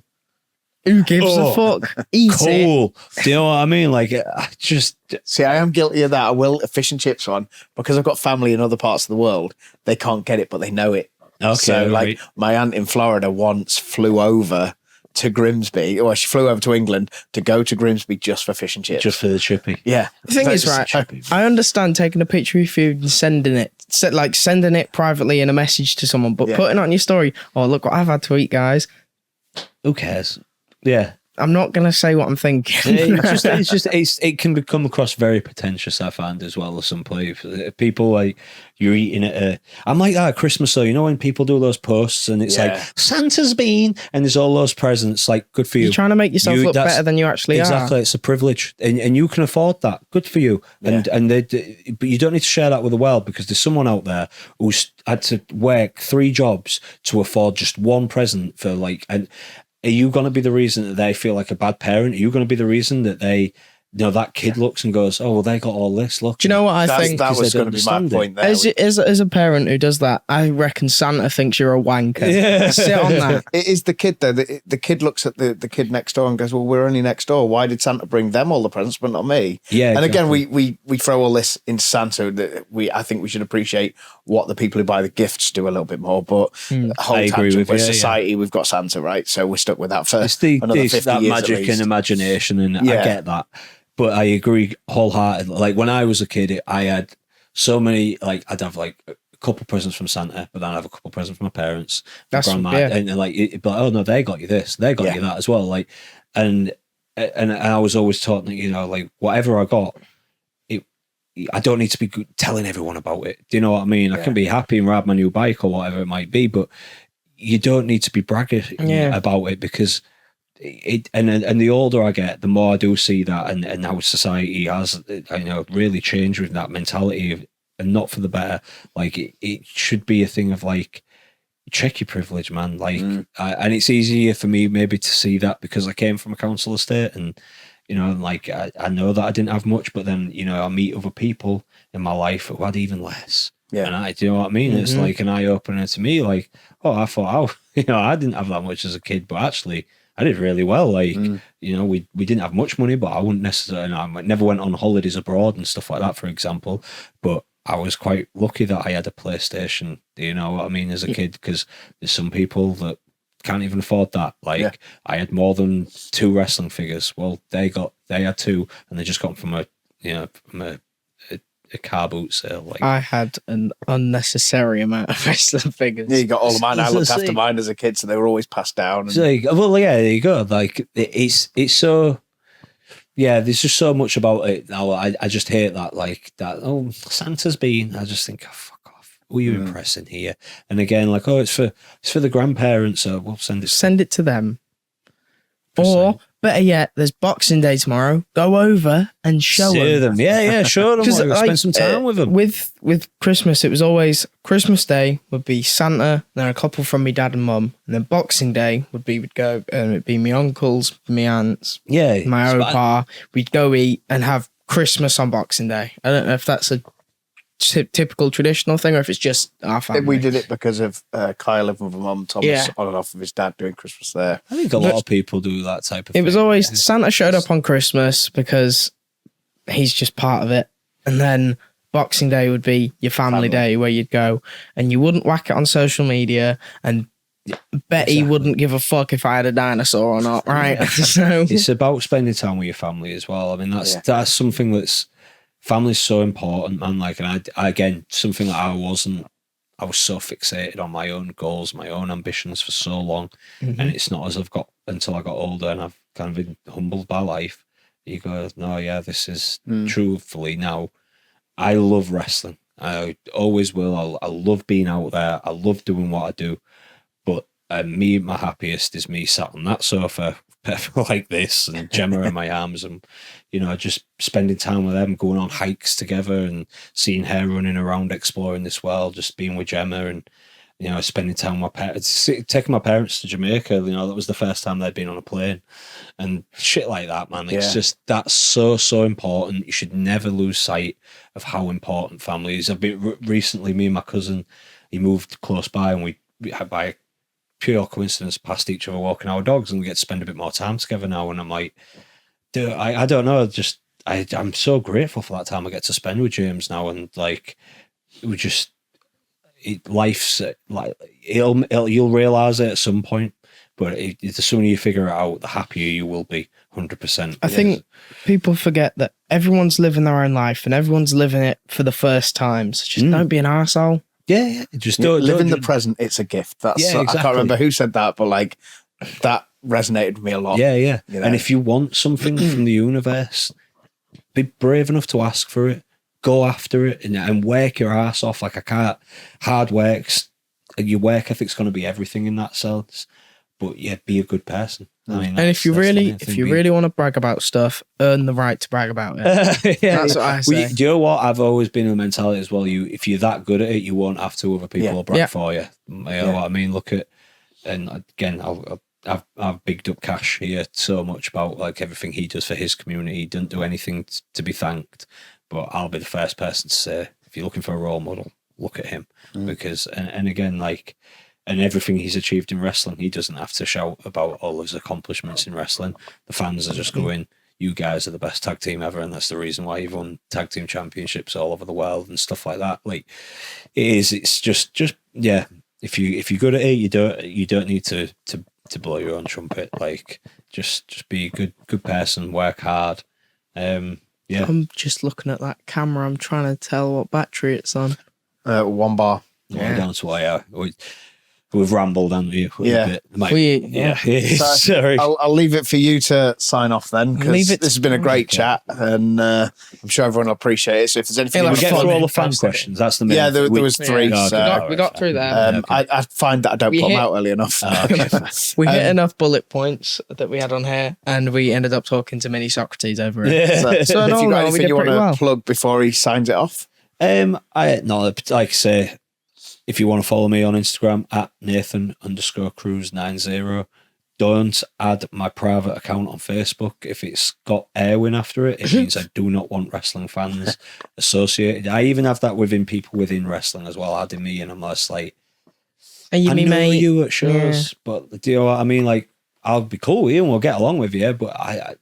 Who gives a fuck? Eat it. Cool. Do you know what I mean? Like, I just. See, I am guilty of that. I will a fish and chips one because I've got family in other parts of the world. They can't get it, but they know it. Okay, So, like, right. my aunt in Florida once flew over to Grimsby, or she flew over to England to go to Grimsby just for fish and chips. Just for the chippy. yeah. The thing is, right, I understand taking a picture of your food and sending it, sending it privately in a message to someone, but putting it on your story, oh, look what I've had to eat, guys. Who cares? Yeah. I'm not going to say what I'm thinking. It can become across very pretentious, I find, as well as some places. People like, you're eating at I'm like that at Christmas though, you know, when people do those posts and it's like, Santa's been, and there's all those presents, like, good for you. You're trying to make yourself look better than you actually are. Exactly, it's a privilege. And you can afford that. Good for you. But you don't need to share that with the world because there's someone out there who's had to work 3 jobs to afford just one present for like, and are you going to be the reason that they feel like a bad parent? Are you going to be the reason that they, that kid looks and goes, oh, well, they got all this. Look. Do you know what I think? That was going to be my point there. As a parent who does that, I reckon Santa thinks you're a wanker. Yeah. Sit on that. It is the kid though. The kid looks at the kid next door and goes, "Well, we're only next door. Why did Santa bring them all the presents, but not me?" Yeah. And exactly. again, we throw all this into Santa. That I think we should appreciate what the people who buy the gifts do a little bit more. But the whole I agree tangent, with you, society, we've got Santa, right? So we're stuck with that for It's another 50 that years at magic least. and imagination, and I get that. But I agree wholeheartedly. Like, when I was a kid, I had so many, like, I'd have like a couple presents from Santa, but then I'd have a couple presents from my parents, my grandma, and like, it'd be like, oh no, they got you this, they got you that as well. Like, and I was always taught that, like, whatever I got, I don't need to be telling everyone about it. Do you know what I mean? I can be happy and ride my new bike or whatever it might be, but you don't need to be bragging about it because and the older I get, the more I do see that, and how society has, really changed with that mentality and not for the better. Like, it should be a thing of like, check your privilege, man. Like, and it's easier for me maybe to see that because I came from a council estate, and like, I know that I didn't have much, but then I meet other people in my life who had even less. Yeah, and do you know what I mean? It's like an eye opener to me. Like, oh, I thought, I didn't have that much as a kid, but actually, I did really well. Like, we didn't have much money, but I wouldn't necessarily. I never went on holidays abroad and stuff like that, for example. But I was quite lucky that I had a PlayStation. Do you know what I mean? As a kid, because there's some people that can't even afford that. Like, I had more than 2 wrestling figures. Well, they had 2, and they just got them from a car boot sale. Like, I had an unnecessary amount of wrestling figures. Yeah, you got all of mine. I looked after See. mine as a kid, so they were always passed down. And so, well, yeah, there you go. Like, it's so. yeah, there's just so much about it now. I just hate that, like that. Oh, Santa's been. I just think, oh, fuck off. Who are you impressing here? And again, like, oh, it's for the grandparents. So we'll send it. Send it to them. Or better yet, there's Boxing Day tomorrow. Go over and show them. Yeah, show them. Spend some time with them. With Christmas, it was always Christmas Day would be Santa, then a couple from me dad and mum, and then Boxing Day would be we'd go and it'd be my uncles, my aunts, my opa. We'd go eat and have Christmas on Boxing Day. I don't know if that's a typical traditional thing or if it's just our family. We did it because of Kyle living with my mum, Thomas on and off with his dad doing Christmas there. I think a lot of people do that type of thing. It was always Santa showed up on Christmas because he's just part of it. And then Boxing Day would be your family day where you'd go and you wouldn't whack it on social media and Betty wouldn't give a fuck if I had a dinosaur or not, right? So it's about spending time with your family as well. I mean, that's something that's family's so important, man. Like, and I again, something that I was so fixated on my own goals, my own ambitions for so long. And it's not as I've got until I got older and I've kind of been humbled by life. You go, no, yeah, this is truthfully now. I love wrestling. I always will. I love being out there. I love doing what I do. But me, my happiest is me sat on that sofa like this and Gemma in my arms and, you know, just spending time with them, going on hikes together and seeing her running around exploring this world, just being with Gemma and, you know, spending time with my parents, taking my parents to Jamaica. You know, that was the first time they'd been on a plane and shit like that, man. It's just, that's so important. You should never lose sight of how important family is. I've been recently, me and my cousin, he moved close by and we had by pure coincidence passed each other walking our dogs and we get to spend a bit more time together now. And I'm like, dude, I don't know, just I'm so grateful for that time I get to spend with James now. And like, we just, life's like, you'll realize it at some point, but the sooner you figure it out, the happier you will be. 100%. I think people forget that everyone's living their own life and everyone's living it for the first time. So just don't be an arsehole. Yeah. Just don't live in the present. It's a gift. That's exactly. I can't remember who said that, but like that resonated with me a lot. Yeah. You know? And if you want something from the universe, be brave enough to ask for it. Go after it and work your ass off. Like hard works. Your work ethic's going to be everything in that sense. But yeah, be a good person. I mean, and if you really want to brag about stuff, earn the right to brag about it. That's what I say. Do you know what? I've always been in the mentality as well. If you're that good at it, you won't have to. Other people will brag for you. You know what I mean? Look at, and again, I've bigged up Cash here so much about like everything he does for his community. He doesn't do anything to be thanked, but I'll be the first person to say, if you're looking for a role model, look at him because, and again, like. And everything he's achieved in wrestling, he doesn't have to shout about all his accomplishments in wrestling. The fans are just going, you guys are the best tag team ever, and that's the reason why you've won tag team championships all over the world and stuff like that. Like, it's just yeah. If you're good at it, you don't need to blow your own trumpet. Like, just be a good person, work hard. Yeah. I'm just looking at that camera. I'm trying to tell what battery it's on. 1 bar. Yeah. Down to why we've rambled, haven't we? Yeah. Sorry. I'll leave it for you to sign off then, because this has been a great chat, and I'm sure everyone will appreciate it. So if there's anything, we get through all the fan questions. That's the main. Yeah, there was 3. So we got through them. I find that I don't put them out early enough. We hit enough bullet points that we had on here, and we ended up talking to Mini Socrates over it. So if you got anything you want to plug before he signs it off, like I say. If you want to follow me on Instagram at Nathan_Cruz90, don't add my private account on Facebook. If it's got Erwin after it, it means I do not want wrestling fans associated. I even have that within people within wrestling as well, adding me, and I'm just like, are you me, mate? You at shows, but do you know what I mean? Like, I'll be cool with you and we'll get along with you, but I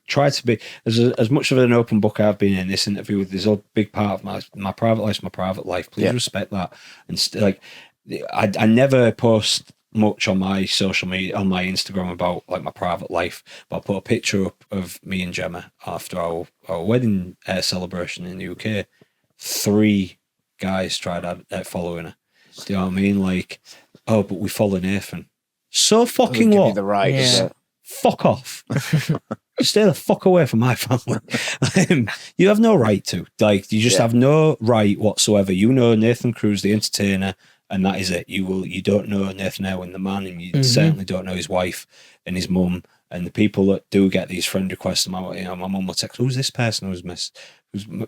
try to be as much of an open book I've been in this interview with. This a big part of my private life's my private life. Please respect that. And I never post much on my social media, on my Instagram, about like my private life, but I'll put a picture up of me and Gemma after our wedding celebration in the UK. 3 guys tried following her. Do you know what I mean? Like, oh, but we follow Nathan. So fucking what? the right. Fuck off. stay the fuck away from my family. You have no right to. Like, you just have no right whatsoever. You know Nathan Cruz, the entertainer, and that is it. You don't know Nathan Erwin, the man, and you certainly don't know his wife and his mum. And the people that do get these friend requests, my mum will text, who's this person who's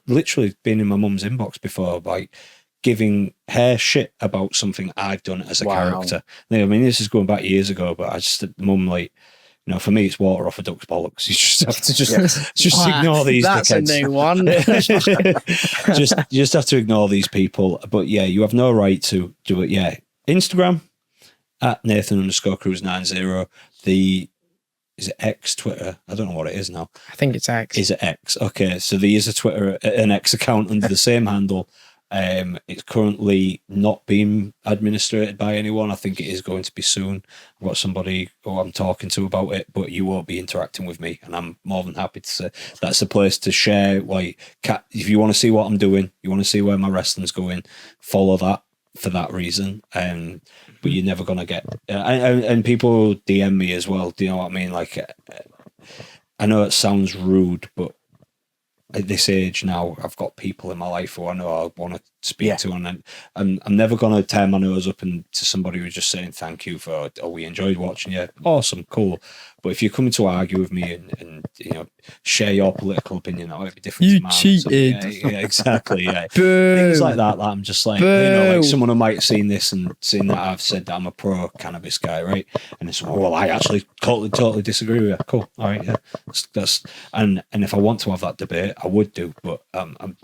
literally been in my mum's inbox before, like giving her shit about something I've done as a character. I mean, this is going back years ago, but I just, mum, like, you know, for me, it's water off a duck's bollocks. You just have to just ignore these That's dickheads. a new one. just have to ignore these people. But yeah, you have no right to do it. Yeah. Instagram at Nathan_Cruz90. Is it X Twitter? I don't know what it is now. I think it's X. Is it X? Okay, so there is an X account under the same handle. It's currently not being administered by anyone. I think it is going to be soon. I've got somebody who I'm talking to about it, but you won't be interacting with me, and I'm more than happy to say that's a place to share. Like, if you want to see what I'm doing, you want to see where my wrestling's going, follow that for that reason. But you're never gonna get and people DM me as well. Do you know what I mean? Like, I know it sounds rude, but at this age now, I've got people in my life who I know I want to speak to, and I'm never gonna turn my nose up to somebody who's just saying thank you for, oh, we enjoyed watching you, awesome, cool. But if you're coming to argue with me and you know, share your political opinion, that might be different. You to mine. cheated. Yeah, exactly. Yeah, things like that. I'm just like, you know, like someone who might have seen this and seen that I've said that I'm a pro cannabis guy, right? And it's, well, I actually totally disagree with you. Cool, all right, yeah. That's and if I want to have that debate, I would do. But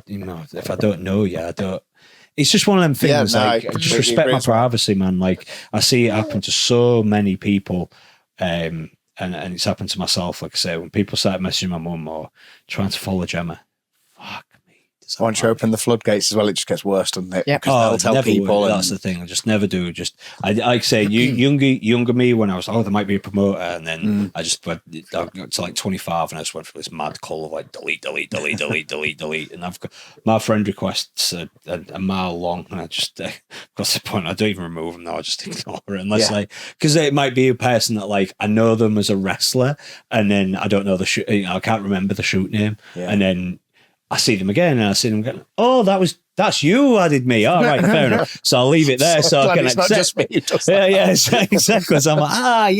you know, if I don't know you, I don't. It's just one of them things. Like, just respect my privacy, man. Like, I see it happen to so many people. And it's happened to myself, like I say, when people start messaging my mum or trying to follow Gemma. Fuck me. Once you open the floodgates as well, it just gets worse, doesn't it? Yeah. Because they'll tell people. That's the thing. I just never do. Just I say younger me when I was, there might be a promoter, and then I got to like 25 and I just went for this mad call of like delete, and I've got my friend requests a mile long, and I just got to the point I don't even remove them now. I just ignore it unless like, because it might be a person that like I know them as a wrestler, and then I don't know the shoot. I can't remember the shoot name, and then I see them again, and I see them again. Oh, that's you who added me. All right, fair enough. So I'll leave it there. So I can it's accept. not just me. Just Exactly. So I'm like,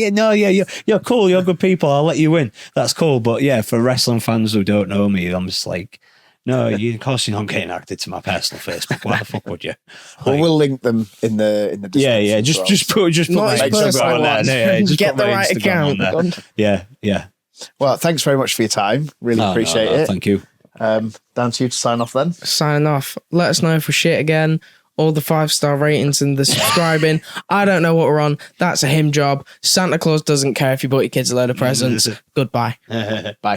you're cool. You're good people. I'll let you in. That's cool. But yeah, for wrestling fans who don't know me, I'm just like, no, of course you're not getting acted to my personal Facebook. Why the fuck would you? Like, well, we'll link them in the description. Yeah. Just put my Instagram on there. Just get put the my right Instagram account. on there. Yeah. Well, thanks very much for your time. Really appreciate it. Thank you. Down to you to sign off then. Signing off. Let us know if we're shit again. All the 5-star ratings and the subscribing. I don't know what we're on. That's a him job. Santa Claus doesn't care if you bought your kids a load of presents. Goodbye. Bye.